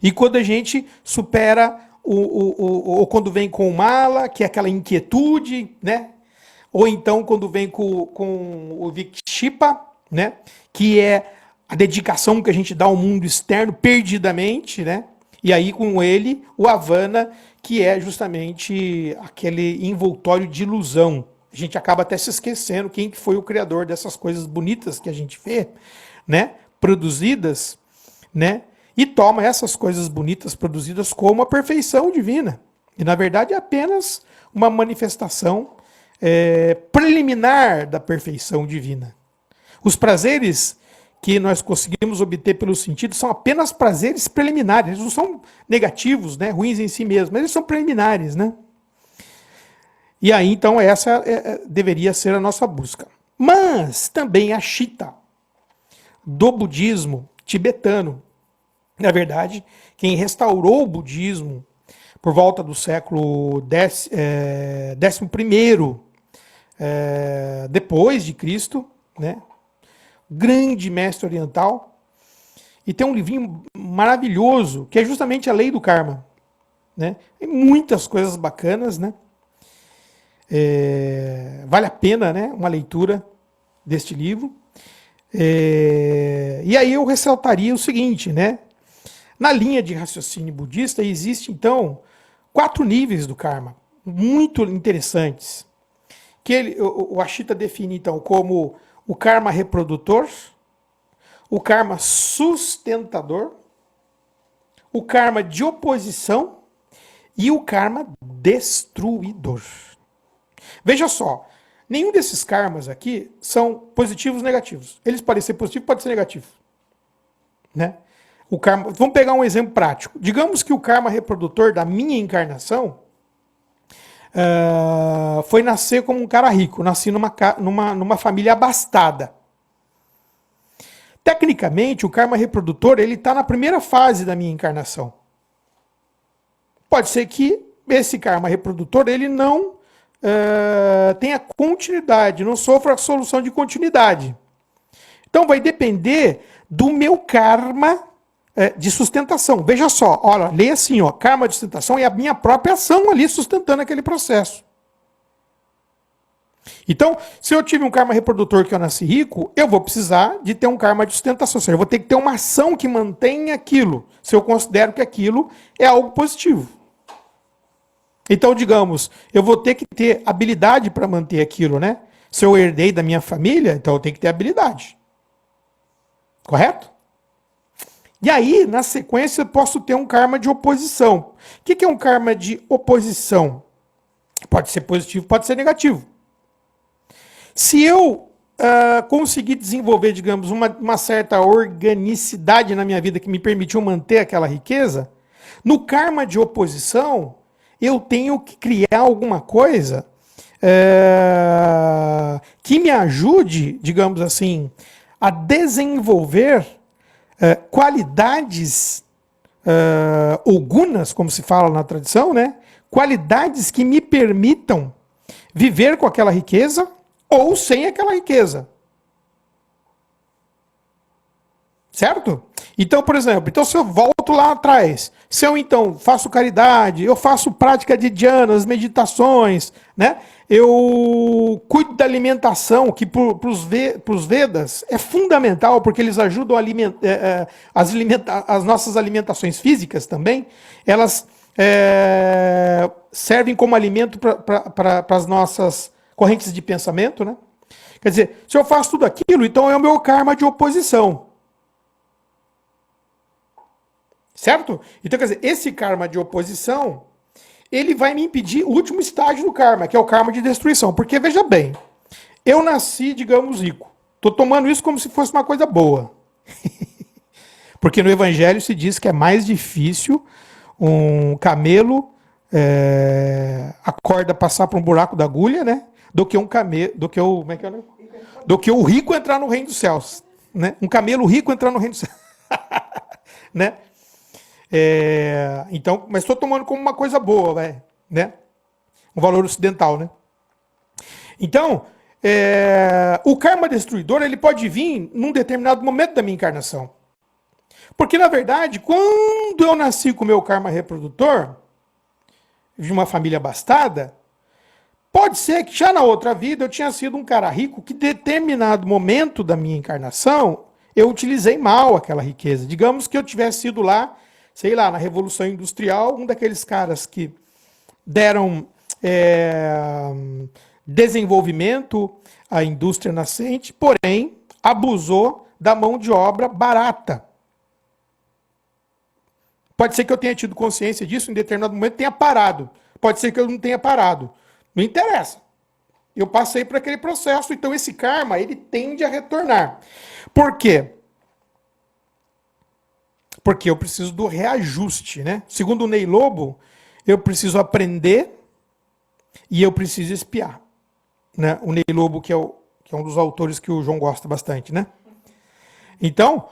S3: E quando a gente supera, ou quando vem com o mala, que é aquela inquietude, né? Ou então quando vem com o vikshipa, né? Que é a dedicação que a gente dá ao mundo externo perdidamente, né? E aí com ele, o Avana, que é justamente aquele envoltório de ilusão. A gente acaba até se esquecendo quem que foi o criador dessas coisas bonitas que a gente vê, né? Produzidas, né? E toma essas coisas bonitas produzidas como a perfeição divina. E na verdade é apenas uma manifestação preliminar da perfeição divina. Os prazeres que nós conseguimos obter pelos sentidos são apenas prazeres preliminares, eles não são negativos, né, ruins em si mesmos, mas eles são preliminares, né? E aí, então, essa deveria ser a nossa busca. Mas também a Shita, do budismo tibetano. Na verdade, quem restaurou o budismo por volta do século XI, depois de Cristo, né? Grande mestre oriental, e tem um livrinho maravilhoso, que é justamente a Lei do Karma, né? Tem muitas coisas bacanas, né? Vale a pena, né, uma leitura deste livro. E aí eu ressaltaria o seguinte, né? Na linha de raciocínio budista, existe, então, 4 níveis do karma, muito interessantes, que o Ashita define, então, como o karma reprodutor, o karma sustentador, o karma de oposição e o karma destruidor. Veja só, nenhum desses karmas aqui são positivos ou negativos. Eles podem ser positivos, podem ser negativos, né? O karma, vamos pegar um exemplo prático. Digamos que o karma reprodutor da minha encarnação foi nascer como um cara rico, nasci numa família abastada. Tecnicamente, o karma reprodutor ele está na primeira fase da minha encarnação. Pode ser que esse karma reprodutor ele não tenha continuidade, não sofra a solução de continuidade. Então vai depender do meu karma de sustentação. Veja só, olha, leia assim, ó, karma de sustentação é a minha própria ação ali sustentando aquele processo. Então, se eu tive um karma reprodutor que eu nasci rico, eu vou precisar de ter um karma de sustentação, ou seja, eu vou ter que ter uma ação que mantenha aquilo, se eu considero que aquilo é algo positivo. Então, digamos, eu vou ter que ter habilidade para manter aquilo, né? Se eu herdei da minha família, então eu tenho que ter habilidade. Correto? E aí, na sequência, eu posso ter um karma de oposição. O que é um karma de oposição? Pode ser positivo, pode ser negativo. Se eu consegui desenvolver, digamos, uma certa organicidade na minha vida que me permitiu manter aquela riqueza, no karma de oposição, eu tenho que criar alguma coisa que me ajude, digamos assim, a desenvolver qualidades ou gunas, como se fala na tradição, né? Qualidades que me permitam viver com aquela riqueza ou sem aquela riqueza. Certo? Então, por exemplo, se eu volto lá atrás, se eu então faço caridade, eu faço prática de dhyanas, meditações, né? Eu cuido da alimentação, que para os Vedas é fundamental, porque eles ajudam a alimentar, as nossas alimentações físicas também, elas servem como alimento para as nossas correntes de pensamento, né? Quer dizer, se eu faço tudo aquilo, então é o meu karma de oposição. Certo? Então, quer dizer, esse karma de oposição, ele vai me impedir o último estágio do karma, que é o karma de destruição. Porque, veja bem, eu nasci, digamos, rico. Estou tomando isso como se fosse uma coisa boa. Porque no Evangelho se diz que é mais difícil um camelo a corda passar por um buraco da agulha, né? Do que um camelo, como é que é, né? Do que o rico entrar no reino dos céus, né? Um camelo rico entrar no reino dos céus, né? Então, mas estou tomando como uma coisa boa, né? Um valor ocidental, né? Então, o karma destruidor ele pode vir num determinado momento da minha encarnação. Porque, na verdade, quando eu nasci com o meu karma reprodutor, de uma família abastada, pode ser que já na outra vida eu tinha sido um cara rico que, em determinado momento da minha encarnação, eu utilizei mal aquela riqueza. Digamos que eu tivesse sido lá, sei lá, na Revolução Industrial, um daqueles caras que deram desenvolvimento à indústria nascente, porém abusou da mão de obra barata. Pode ser que eu tenha tido consciência disso em determinado momento e tenha parado. Pode ser que eu não tenha parado. Não interessa. Eu passei por aquele processo, então esse karma, ele tende a retornar. Por quê? Porque eu preciso do reajuste, né? Segundo o Ney Lobo, eu preciso aprender e eu preciso espiar. Né? O Ney Lobo, que é um dos autores que o João gosta bastante, né? Então,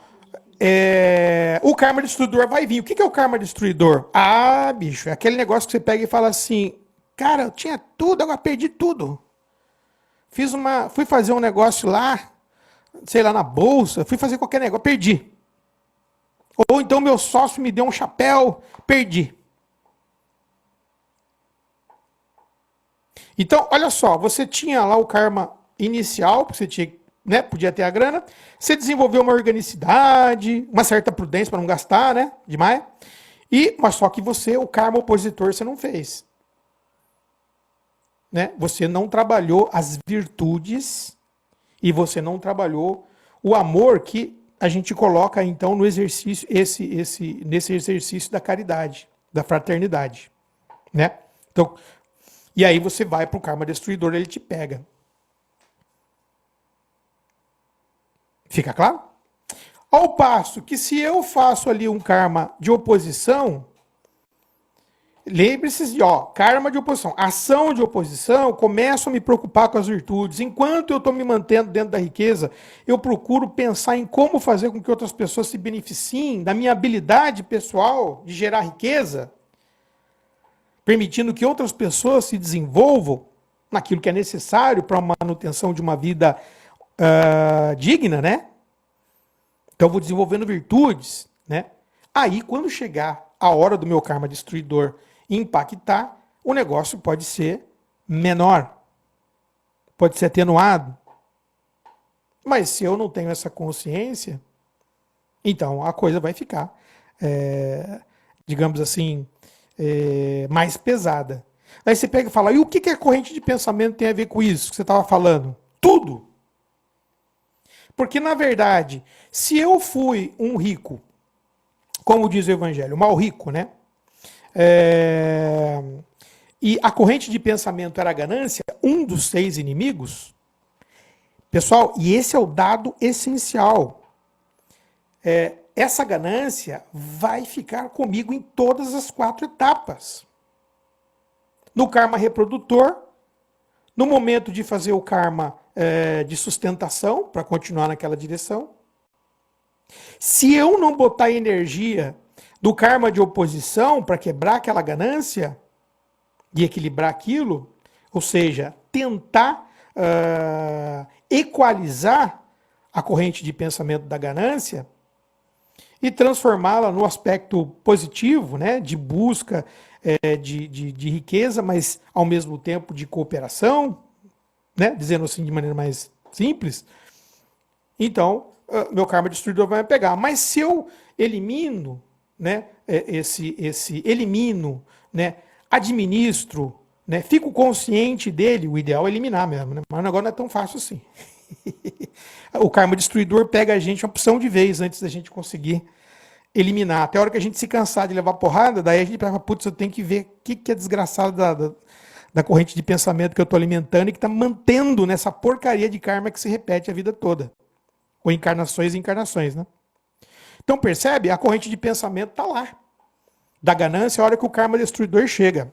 S3: o karma destruidor vai vir. O que é o karma destruidor? Ah, bicho, é aquele negócio que você pega e fala assim, cara, eu tinha tudo, agora perdi tudo. Fui fazer um negócio lá, sei lá, na bolsa, fui fazer qualquer negócio, perdi. Ou então meu sócio me deu um chapéu, perdi. Então, olha só, você tinha lá o karma inicial, você tinha, né, podia ter a grana, você desenvolveu uma organicidade, uma certa prudência para não gastar, né, demais. Mas só que o karma opositor, você não fez. Né? Você não trabalhou as virtudes e você não trabalhou o amor que a gente coloca, então, no exercício, nesse exercício da caridade, da fraternidade. Né? Então, e aí você vai para o karma destruidor, ele te pega. Fica claro? Ao passo que se eu faço ali um karma de oposição, lembre-se de, karma de oposição, ação de oposição, começo a me preocupar com as virtudes. Enquanto eu estou me mantendo dentro da riqueza, eu procuro pensar em como fazer com que outras pessoas se beneficiem da minha habilidade pessoal de gerar riqueza, permitindo que outras pessoas se desenvolvam naquilo que é necessário para a manutenção de uma vida digna, né? Então eu vou desenvolvendo virtudes, né? Aí, quando chegar a hora do meu karma destruidor impactar, o negócio pode ser menor, pode ser atenuado. Mas se eu não tenho essa consciência, então a coisa vai ficar, digamos assim, mais pesada. Aí você pega e fala, e o que a corrente de pensamento tem a ver com isso que você estava falando? Tudo! Porque, na verdade, se eu fui um rico, como diz o Evangelho, mal rico, né? E a corrente de pensamento era a ganância, um dos 6 inimigos, Pessoal, e esse é o dado essencial. Essa ganância vai ficar comigo em todas as 4 etapas. No karma reprodutor, no momento de fazer o karma de sustentação, para continuar naquela direção. Se eu não botar energia do karma de oposição para quebrar aquela ganância e equilibrar aquilo, ou seja, tentar equalizar a corrente de pensamento da ganância e transformá-la no aspecto positivo, né, de busca de riqueza, mas ao mesmo tempo de cooperação, né, dizendo assim de maneira mais simples, então meu karma destruidor vai me pegar. Mas se eu elimino, né, elimino, né, administro, né, fico consciente dele, o ideal é eliminar mesmo, né, mas o negócio não é tão fácil assim. O karma destruidor pega a gente uma opção de vez antes da gente conseguir eliminar. Até a hora que a gente se cansar de levar porrada, daí a gente pensa, putz, eu tenho que ver o que é desgraçado da corrente de pensamento que eu estou alimentando e que está mantendo nessa porcaria de karma que se repete a vida toda. Ou encarnações e encarnações, né? Então percebe? A corrente de pensamento está lá. Da ganância, a hora que o karma destruidor chega.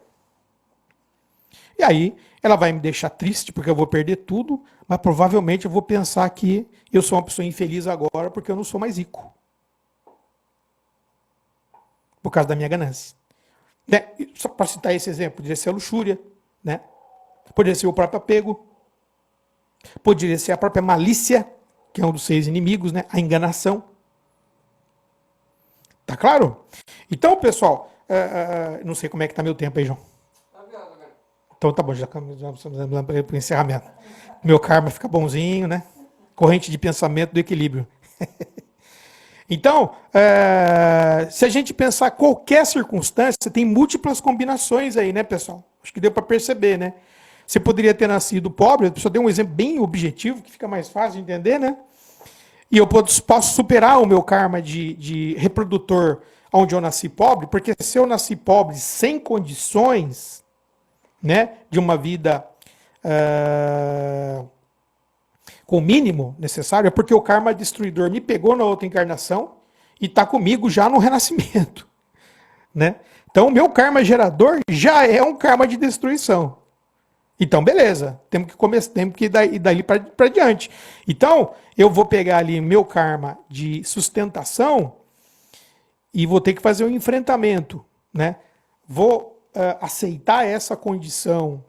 S3: E aí, ela vai me deixar triste, porque eu vou perder tudo, mas provavelmente eu vou pensar que eu sou uma pessoa infeliz agora porque eu não sou mais rico. Por causa da minha ganância. Né? Só para citar esse exemplo, poderia ser a luxúria, né? Poderia ser o próprio apego, poderia ser a própria malícia, que é um dos 6 inimigos, né? A enganação. Tá claro? Então, pessoal, não sei como é que tá meu tempo aí, João. Então tá bom, já para o encerramento. Meu karma fica bonzinho, né? Corrente de pensamento do equilíbrio. Então, se a gente pensar qualquer circunstância, tem múltiplas combinações aí, né, pessoal? Acho que deu para perceber, né? Você poderia ter nascido pobre, a pessoa deu um exemplo bem objetivo, que fica mais fácil de entender, né? E eu posso superar o meu karma de reprodutor onde eu nasci pobre, porque se eu nasci pobre sem condições, né, de uma vida com o mínimo necessário, é porque o karma destruidor me pegou na outra encarnação e está comigo já no renascimento. Né? Então, o meu karma gerador já é um karma de destruição. Então, beleza, temos que ir dali para diante. Então, eu vou pegar ali meu karma de sustentação e vou ter que fazer um enfrentamento. Né? Vou aceitar essa condição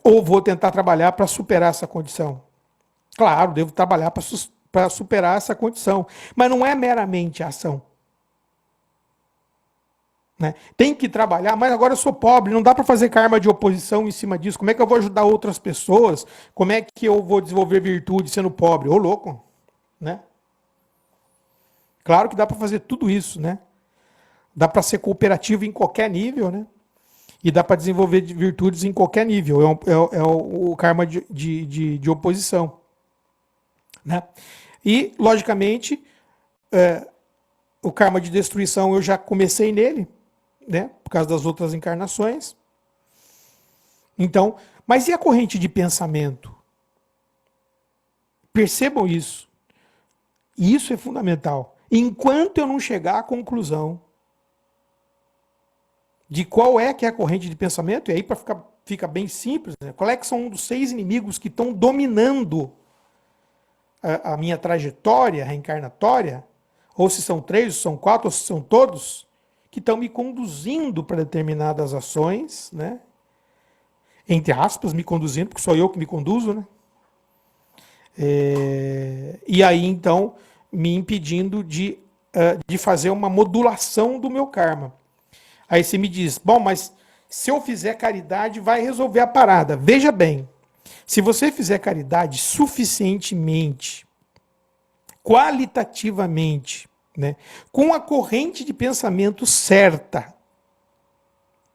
S3: ou vou tentar trabalhar para superar essa condição. Claro, devo trabalhar para superar essa condição, mas não é meramente a ação. Né? Tem que trabalhar, mas agora eu sou pobre, não dá para fazer karma de oposição em cima disso. Como é que eu vou ajudar outras pessoas? Como é que eu vou desenvolver virtude sendo pobre? Ô louco, né? Claro que dá para fazer tudo isso, né? Dá para ser cooperativo em qualquer nível, né? E dá para desenvolver virtudes em qualquer nível. É o karma de oposição. Né? E, logicamente, o karma de destruição eu já comecei nele, né? Por causa das outras encarnações. Então, mas e a corrente de pensamento? Percebam isso. E isso é fundamental. Enquanto eu não chegar à conclusão de qual é que é a corrente de pensamento, e aí para fica bem simples, né? Qual é que são um dos 6 inimigos que estão dominando a minha trajetória reencarnatória, ou se são 3, ou se são 4, ou se são todos, que estão me conduzindo para determinadas ações, né? Entre aspas, me conduzindo, porque sou eu que me conduzo, né? E aí, então, me impedindo de fazer uma modulação do meu karma. Aí você me diz, bom, mas se eu fizer caridade, vai resolver a parada. Veja bem, se você fizer caridade suficientemente, qualitativamente, né, com a corrente de pensamento certa,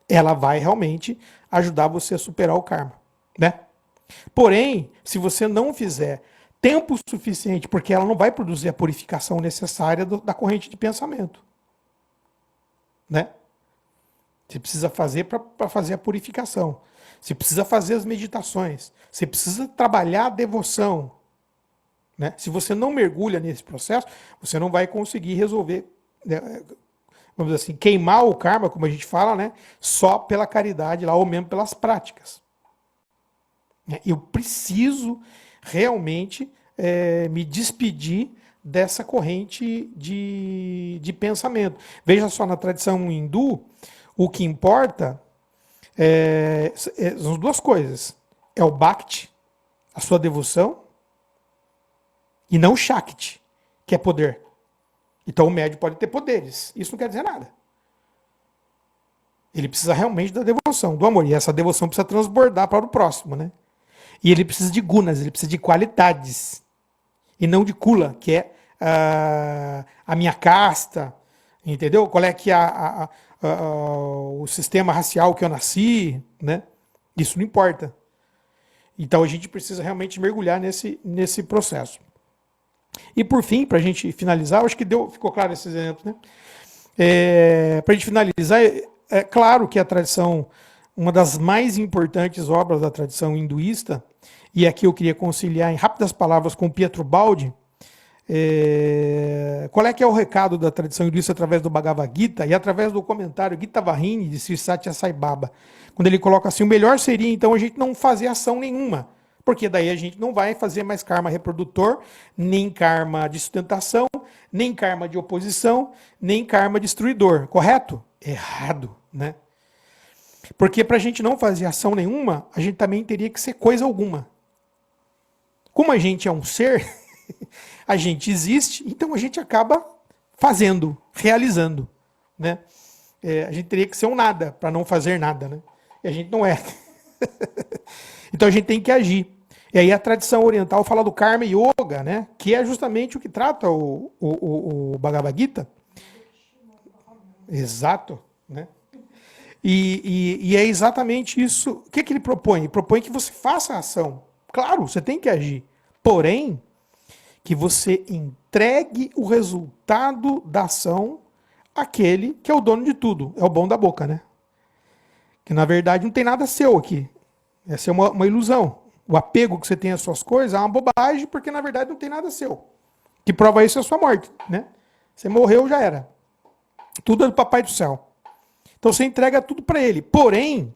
S3: ela vai realmente ajudar você a superar o karma. Né? Porém, se você não fizer tempo suficiente, porque ela não vai produzir a purificação necessária da corrente de pensamento. Né? Você precisa fazer para fazer a purificação. Você precisa fazer as meditações. Você precisa trabalhar a devoção. Né? Se você não mergulha nesse processo, você não vai conseguir resolver, né, vamos dizer assim, queimar o karma, como a gente fala, né, só pela caridade lá, ou mesmo pelas práticas. Eu preciso realmente me despedir dessa corrente de pensamento. Veja só, na tradição hindu, o que importa são duas coisas. É o bhakti, a sua devoção, e não o shakti, que é poder. Então o médium pode ter poderes. Isso não quer dizer nada. Ele precisa realmente da devoção, do amor. E essa devoção precisa transbordar para o próximo, né? E ele precisa de gunas, ele precisa de qualidades. E não de kula, que é a minha casta, entendeu? Qual é que é o sistema racial que eu nasci, né? Isso não importa. Então a gente precisa realmente mergulhar nesse processo. E por fim, para a gente finalizar, acho que ficou claro esses exemplos, né? Para a gente finalizar, é claro que a tradição, uma das mais importantes obras da tradição hinduísta, e aqui eu queria conciliar em rápidas palavras com Pietro Baldi, qual é que é o recado da tradição hinduísta através do Bhagavad Gita e através do comentário Gita Vahini de Sri Satya Sai Baba, quando ele coloca assim, o melhor seria então a gente não fazer ação nenhuma, porque daí a gente não vai fazer mais karma reprodutor, nem karma de sustentação, nem karma de oposição, nem karma destruidor, correto? Errado, né? Porque para a gente não fazer ação nenhuma, a gente também teria que ser coisa alguma. Como a gente é um ser, a gente existe, então a gente acaba fazendo, realizando, né? A gente teria que ser um nada para não fazer nada, né? E a gente não é. Então a gente tem que agir. E aí a tradição oriental fala do Karma Yoga, né? Que é justamente o que trata o Bhagavad Gita. Exato, né? E é exatamente isso. O que ele propõe? Ele propõe que você faça a ação. Claro, você tem que agir. Porém, que você entregue o resultado da ação àquele que é o dono de tudo. É o bom da boca, né? Que na verdade não tem nada seu aqui. Essa é uma ilusão. O apego que você tem às suas coisas é uma bobagem, porque na verdade não tem nada seu. Que prova isso é a sua morte, né? Você morreu, já era. Tudo é do Papai do Céu. Então você entrega tudo para ele. Porém,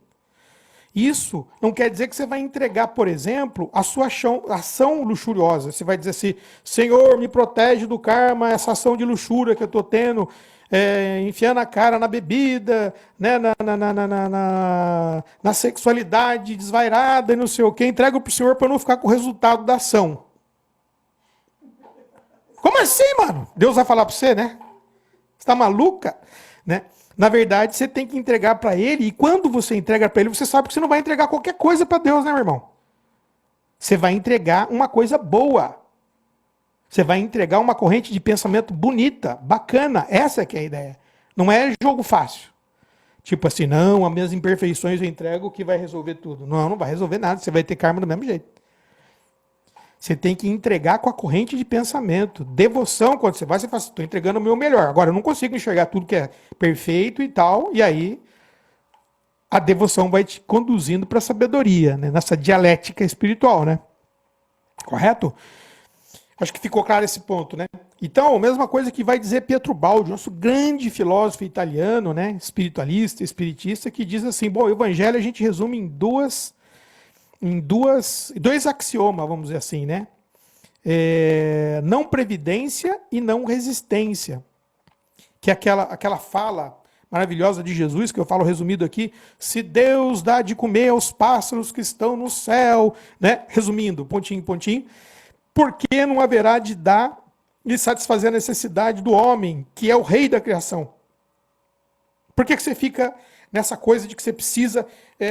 S3: isso não quer dizer que você vai entregar, por exemplo, a sua ação luxuriosa. Você vai dizer assim, Senhor, me protege do karma, essa ação de luxúria que eu estou tendo, enfiando a cara na bebida, né, na sexualidade desvairada e não sei o quê. Entrega para o Senhor para eu não ficar com o resultado da ação. Como assim, mano? Deus vai falar para você, né? Você está maluca? Né? Na verdade, você tem que entregar para ele, e quando você entrega para ele, você sabe que você não vai entregar qualquer coisa para Deus, né, meu irmão? Você vai entregar uma coisa boa. Você vai entregar uma corrente de pensamento bonita, bacana. Essa é que é a ideia. Não é jogo fácil. Tipo assim, não, as minhas imperfeições eu entrego que vai resolver tudo. Não, não vai resolver nada. Você vai ter karma do mesmo jeito. Você tem que entregar com a corrente de pensamento. Devoção, quando você vai, você fala assim, estou entregando o meu melhor. Agora, eu não consigo enxergar tudo que é perfeito e tal, e aí a devoção vai te conduzindo para a sabedoria, né? Nessa dialética espiritual, né? Correto? Acho que ficou claro esse ponto, né? Então, a mesma coisa que vai dizer Pietro Baldi, nosso grande filósofo italiano, né? Espiritualista, espiritista, que diz assim, bom, o evangelho a gente resume em dois axiomas, vamos dizer assim, né? Não previdência e não resistência. Que é aquela fala maravilhosa de Jesus, que eu falo resumido aqui, se Deus dá de comer aos pássaros que estão no céu, né? Resumindo, pontinho, pontinho, por que não haverá de dar e satisfazer a necessidade do homem, que é o rei da criação? Por que você fica nessa coisa de que você precisa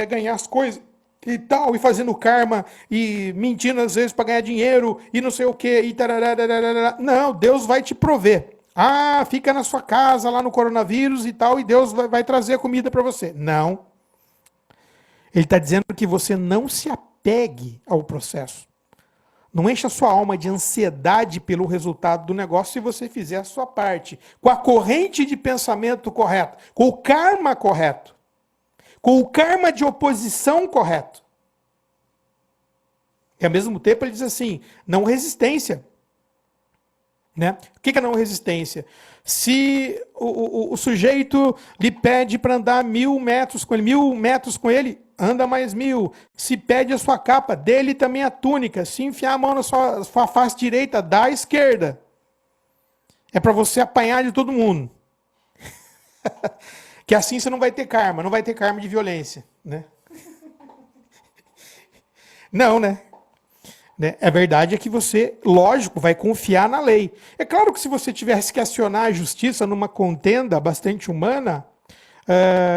S3: ganhar as coisas e tal, e fazendo karma, e mentindo às vezes para ganhar dinheiro, e não sei o que, e tarará. Não, Deus vai te prover. Ah, fica na sua casa lá no coronavírus e tal, e Deus vai trazer comida para você. Não. Ele está dizendo que você não se apegue ao processo. Não encha a sua alma de ansiedade pelo resultado do negócio se você fizer a sua parte, com a corrente de pensamento correta, com o karma correto, com o karma de oposição correto. E ao mesmo tempo ele diz assim, não resistência. Né? O que é não resistência? Se o sujeito lhe pede para andar 1.000 metros com ele, 1.000 metros com ele, anda mais 1.000. Se pede a sua capa, dê-lhe também a túnica. Se enfiar a mão na sua face direita, dá à esquerda. É para você apanhar de todo mundo. Que assim você não vai ter karma, não vai ter karma de violência. Né? Não, né? A verdade é que você, lógico, vai confiar na lei. É claro que se você tivesse que acionar a justiça numa contenda bastante humana,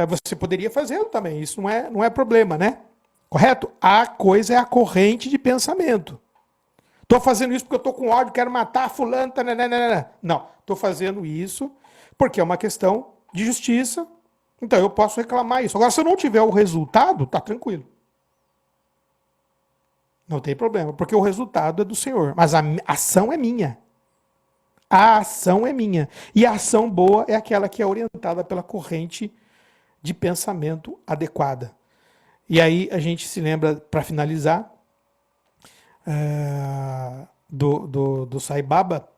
S3: você poderia fazê-lo também. Isso não é problema, né? Correto? A coisa é a corrente de pensamento. Estou fazendo isso porque eu estou com ódio, quero matar fulano. Não, estou fazendo isso porque é uma questão de justiça. Então eu posso reclamar isso. Agora, se eu não tiver o resultado, tá tranquilo. Não tem problema, porque o resultado é do Senhor. Mas a ação é minha. A ação é minha. E a ação boa é aquela que é orientada pela corrente de pensamento adequada. E aí a gente se lembra, para finalizar, do Sai Baba,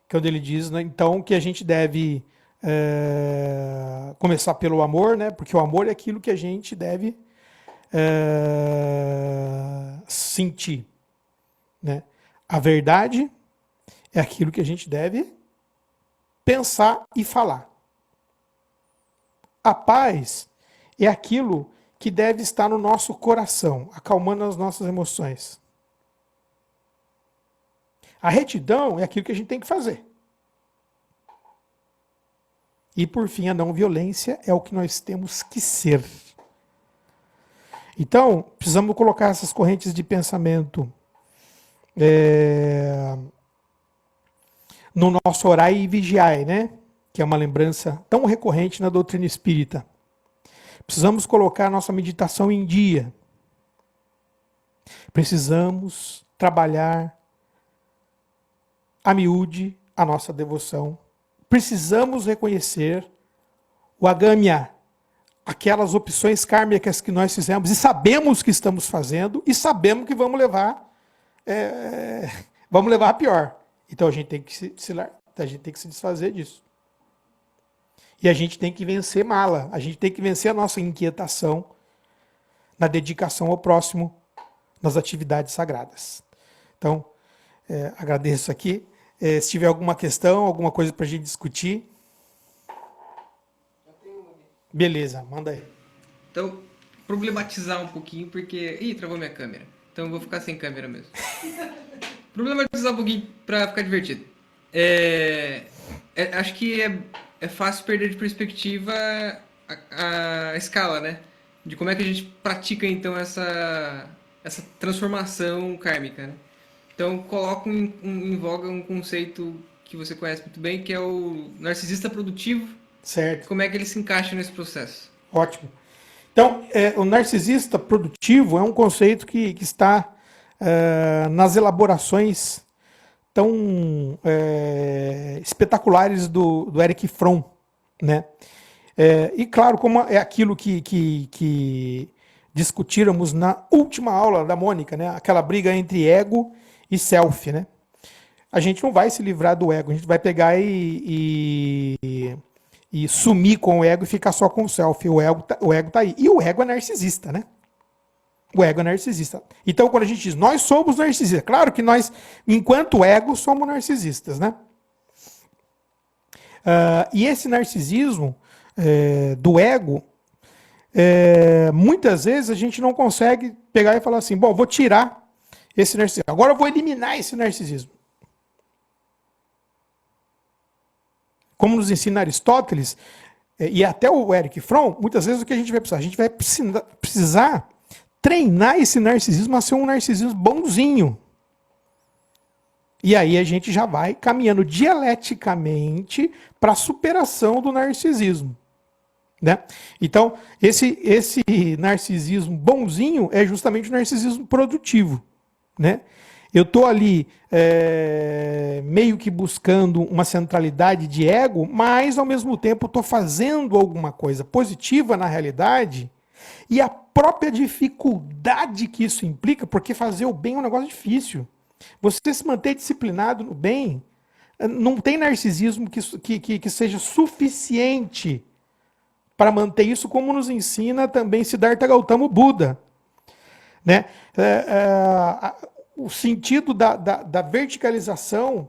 S3: quando ele diz, né, então, que a gente deve começar pelo amor, né, porque o amor é aquilo que a gente deve sentir, né? A verdade é aquilo que a gente deve pensar e falar. A paz é aquilo que deve estar no nosso coração, acalmando as nossas emoções. A retidão é aquilo que a gente tem que fazer. E, por fim, a não violência é o que nós temos que ser. Então, precisamos colocar essas correntes de pensamento no nosso orai e vigiai, né? Que é uma lembrança tão recorrente na doutrina espírita. Precisamos colocar a nossa meditação em dia. Precisamos trabalhar a miúde a nossa devoção. Precisamos reconhecer o agamya, aquelas opções kármicas que nós fizemos e sabemos que estamos fazendo e sabemos que vamos levar a pior. Então a gente tem que se desfazer disso. E a gente tem que vencer mala, a gente tem que vencer a nossa inquietação na dedicação ao próximo, nas atividades sagradas. Então, agradeço aqui. Se tiver alguma questão, alguma coisa para a gente discutir. Beleza, manda aí.
S2: Então, problematizar um pouquinho, porque... Ih, travou minha câmera. Então eu vou ficar sem câmera mesmo. Problematizar um pouquinho para ficar divertido. Acho que é fácil perder de perspectiva a escala, né? De como é que a gente pratica, então, essa transformação kármica, né? Então, coloco em voga um conceito que você conhece muito bem, que é o narcisista produtivo.
S3: Certo.
S2: Como é que ele se encaixa nesse processo?
S3: Ótimo. Então, o narcisista produtivo é um conceito que está nas elaborações tão espetaculares do Erich Fromm, né? E claro, como é aquilo que discutiramos na última aula da Mônica, né? Aquela briga entre ego e self, né? A gente não vai se livrar do ego, a gente vai pegar e sumir com o ego e ficar só com o self. O ego tá aí. E o ego é narcisista, né? O ego é narcisista. Então, quando a gente diz, nós somos narcisistas, claro que nós, enquanto ego, somos narcisistas, né? E esse narcisismo do ego, muitas vezes a gente não consegue pegar e falar assim, bom, vou tirar esse narcisismo. Agora eu vou eliminar esse narcisismo. Como nos ensina Aristóteles, e até o Erich Fromm, muitas vezes o que a gente vai precisar? A gente vai precisar treinar esse narcisismo a ser um narcisismo bonzinho. E aí a gente já vai caminhando dialeticamente para a superação do narcisismo. Né? Então, esse narcisismo bonzinho é justamente o narcisismo produtivo. Né? Eu estou ali meio que buscando uma centralidade de ego, mas ao mesmo tempo estou fazendo alguma coisa positiva na realidade, e a própria dificuldade que isso implica, porque fazer o bem é um negócio difícil. Você se manter disciplinado no bem, não tem narcisismo que seja suficiente para manter isso, como nos ensina também Siddhartha Gautama, o Buda. Né? O sentido da verticalização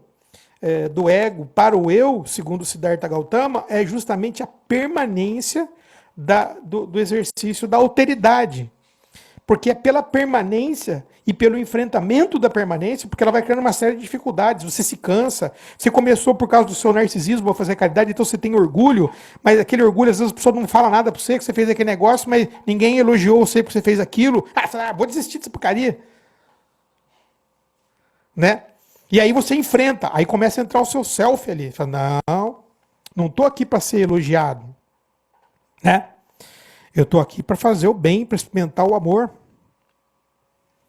S3: do ego para o eu, segundo Siddhartha Gautama, é justamente a permanência do exercício da alteridade. Porque é pela permanência e pelo enfrentamento da permanência, porque ela vai criando uma série de dificuldades. Você se cansa, você começou por causa do seu narcisismo a fazer caridade, então você tem orgulho, mas aquele orgulho, às vezes a pessoa não fala nada para você, que você fez aquele negócio, mas ninguém elogiou você porque você fez aquilo. Vou desistir dessa porcaria. Né? E aí você enfrenta, aí começa a entrar o seu self ali. Fala, não estou aqui para ser elogiado. Né? Eu estou aqui para fazer o bem, para experimentar o amor.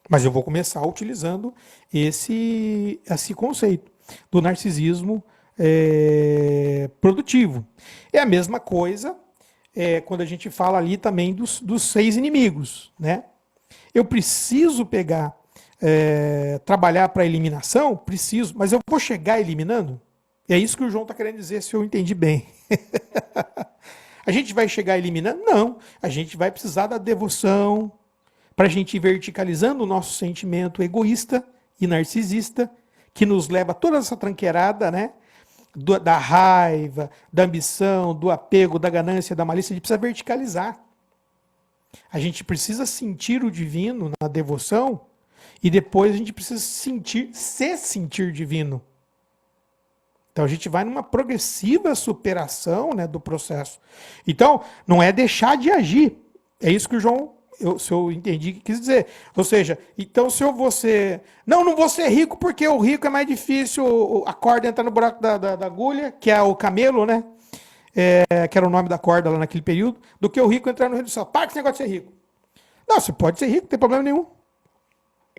S3: Mas eu vou começar utilizando esse conceito do narcisismo produtivo. É a mesma coisa quando a gente fala ali também dos 6 inimigos. Né? Eu preciso trabalhar para eliminação? Preciso, mas eu vou chegar eliminando? É isso que o João está querendo dizer, se eu entendi bem. A gente vai chegar eliminando? Não. A gente vai precisar da devoção para a gente ir verticalizando o nosso sentimento egoísta e narcisista, que nos leva a toda essa tranqueirada, né? Da raiva, da ambição, do apego, da ganância, da malícia. A gente precisa verticalizar. A gente precisa sentir o divino na devoção e depois a gente precisa se sentir divino. Então a gente vai numa progressiva superação, né, do processo. Então, não é deixar de agir. É isso que o João, se eu entendi que quis dizer. Ou seja, então se eu vou ser... Não vou ser rico porque o rico é mais difícil, a corda entrar no buraco da agulha, que é o camelo, né? Que era o nome da corda lá naquele período, do que o rico entrar no reino do céu. Para com esse negócio de ser rico. Não, você pode ser rico, não tem problema nenhum.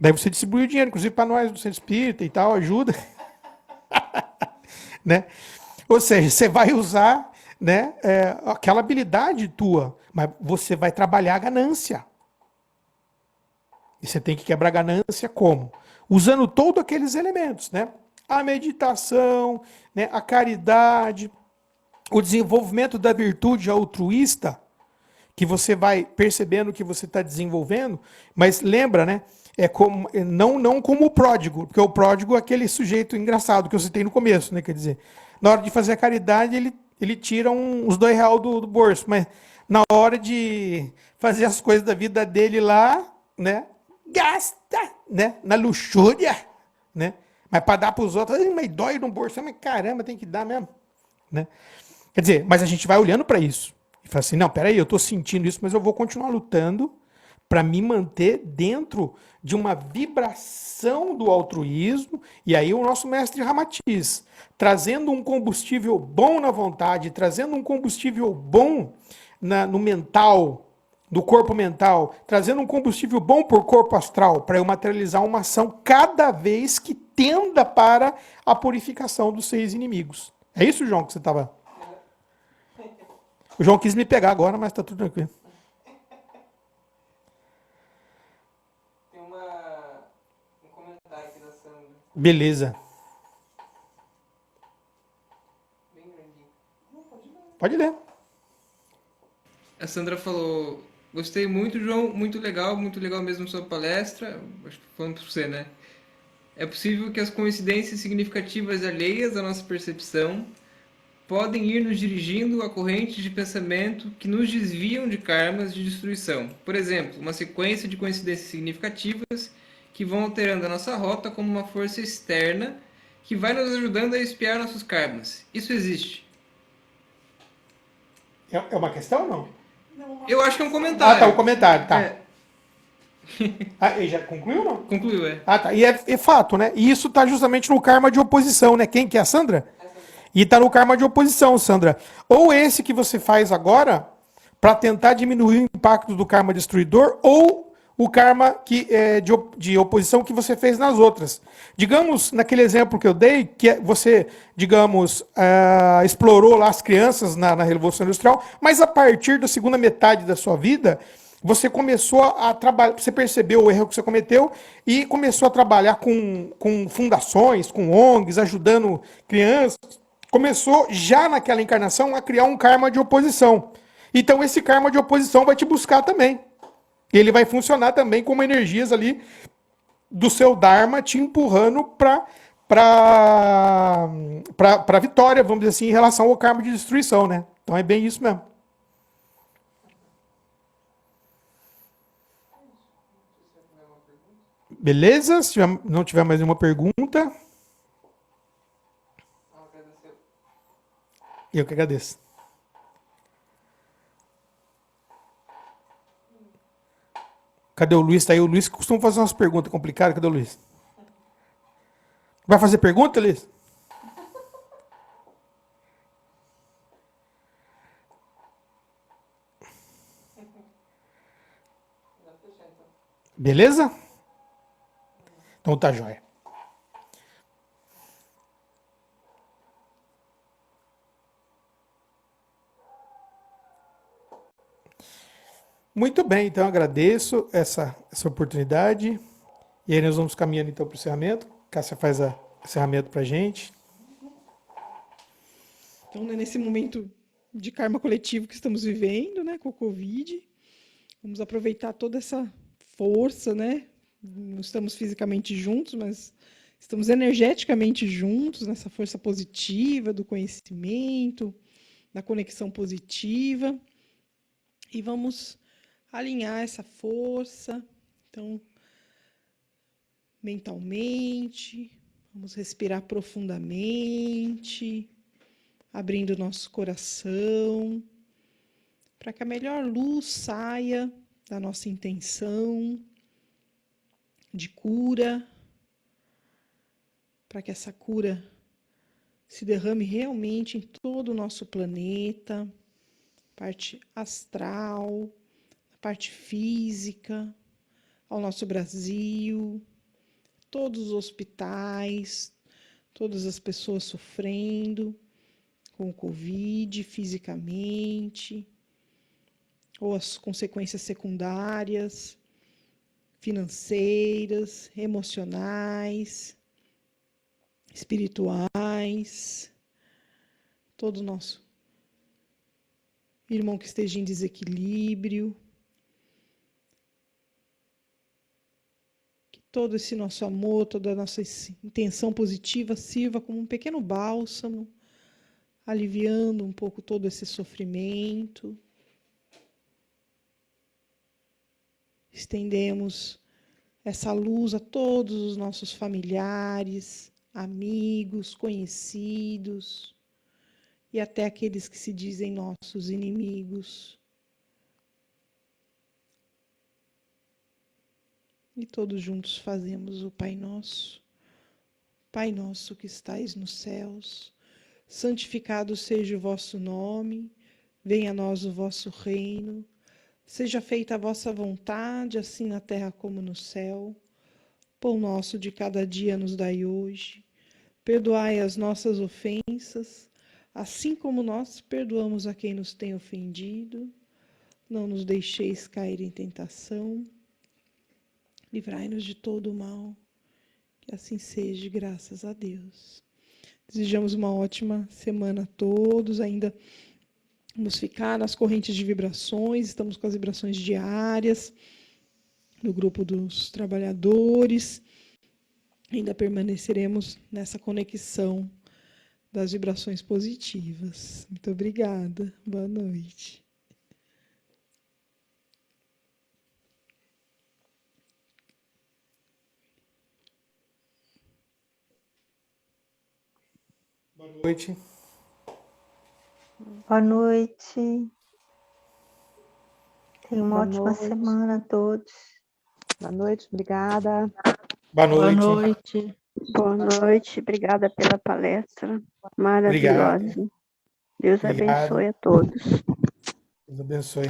S3: Daí você distribui o dinheiro, inclusive para nós do Centro Espírita e tal, ajuda. Né? Ou seja, você vai usar, né, aquela habilidade tua, mas você vai trabalhar a ganância. E você tem que quebrar a ganância como? Usando todos aqueles elementos, né? A meditação, né, a caridade, o desenvolvimento da virtude altruísta, que você vai percebendo que você está desenvolvendo, mas lembra, né? Não como o pródigo, porque o pródigo é aquele sujeito engraçado que eu citei no começo, né? Quer dizer, na hora de fazer a caridade, ele tira uns R$2 do bolso, mas na hora de fazer as coisas da vida dele lá, né? Gasta, né? Na luxúria, né? Mas para dar para os outros, mas dói no bolso, mas caramba, tem que dar mesmo, né? Quer dizer, mas a gente vai olhando para isso e fala assim, não, peraí, eu estou sentindo isso, mas eu vou continuar lutando para me manter dentro de uma vibração do altruísmo. E aí o nosso mestre Ramatiz, trazendo um combustível bom na vontade, trazendo um combustível bom no mental, do corpo mental, trazendo um combustível bom por corpo astral, para eu materializar uma ação cada vez que tenda para a purificação dos 6 inimigos. É isso, João, que você estava... O João quis me pegar agora, mas está tudo tranquilo. Beleza. Pode ler.
S2: A Sandra falou, gostei muito, João, muito legal mesmo sua palestra. Acho que falando para você, né? É possível que as coincidências significativas alheias à nossa percepção podem ir nos dirigindo a correntes de pensamento que nos desviam de karmas de destruição. Por exemplo, uma sequência de coincidências significativas que vão alterando a nossa rota como uma força externa que vai nos ajudando a expiar nossos karmas. Isso existe?
S3: É uma questão ou não?
S2: Eu acho que é um comentário.
S3: Ah, tá, um comentário, tá.
S2: É.
S3: E já concluiu ou não?
S2: Concluiu, é.
S3: Ah, tá. E é fato, né? E isso tá justamente no karma de oposição, né? Quem que é a Sandra? E tá no karma de oposição, Sandra. Ou esse que você faz agora para tentar diminuir o impacto do karma destruidor, ou o karma de oposição que você fez nas outras. Digamos, naquele exemplo que eu dei, que você, digamos, explorou lá as crianças na Revolução Industrial, mas a partir da segunda metade da sua vida, você começou a trabalhar, você percebeu o erro que você cometeu e começou a trabalhar com fundações, com ONGs, ajudando crianças. Começou já naquela encarnação a criar um karma de oposição. Então esse karma de oposição vai te buscar também. Ele vai funcionar também como energias ali do seu Dharma te empurrando para vitória, vamos dizer assim, em relação ao karma de destruição, né? Então é bem isso mesmo. Beleza? Se não tiver mais nenhuma pergunta. Eu que agradeço. Cadê o Luiz? Tá aí o Luiz que costuma fazer umas perguntas complicadas. Cadê o Luiz? Vai fazer pergunta, Luiz? Beleza? Então tá jóia. Muito bem, então agradeço essa oportunidade. E aí nós vamos caminhando então para o encerramento. Cássia faz o encerramento para a gente.
S1: Então, né, nesse momento de karma coletivo que estamos vivendo, né, com o Covid, vamos aproveitar toda essa força, né? Não estamos fisicamente juntos, mas estamos energeticamente juntos nessa força positiva do conhecimento, da conexão positiva. E vamos alinhar essa força, então, mentalmente, vamos respirar profundamente, abrindo nosso coração, para que a melhor luz saia da nossa intenção de cura, para que essa cura se derrame realmente em todo o nosso planeta, parte astral, a parte física, ao nosso Brasil, todos os hospitais, todas as pessoas sofrendo com o Covid fisicamente, ou as consequências secundárias, financeiras, emocionais, espirituais, todo o nosso irmão que esteja em desequilíbrio, que todo esse nosso amor, toda a nossa intenção positiva sirva como um pequeno bálsamo, aliviando um pouco todo esse sofrimento. Estendemos essa luz a todos os nossos familiares, amigos, conhecidos e até aqueles que se dizem nossos inimigos. E todos juntos fazemos o Pai Nosso. Pai nosso que estais nos céus, santificado seja o vosso nome, venha a nós o vosso reino, seja feita a vossa vontade, assim na terra como no céu. Pão nosso de cada dia nos dai hoje. Perdoai as nossas ofensas, assim como nós perdoamos a quem nos tem ofendido. Não nos deixeis cair em tentação. Livrai-nos de todo o mal. Que assim seja, graças a Deus. Desejamos uma ótima semana a todos. Ainda vamos ficar nas correntes de vibrações, estamos com as vibrações diárias no grupo dos trabalhadores. Ainda permaneceremos nessa conexão das vibrações positivas. Muito obrigada. Boa noite.
S3: Boa noite.
S4: Boa noite. Tenha uma
S5: Boa
S4: ótima
S5: noite.
S4: semana a todos.
S5: Boa noite, obrigada.
S3: Boa
S6: Boa
S3: noite.
S6: noite.
S7: Boa noite, obrigada pela palestra maravilhosa.
S3: Obrigado.
S7: Deus
S3: Obrigado.
S7: abençoe a todos.
S3: Deus abençoe.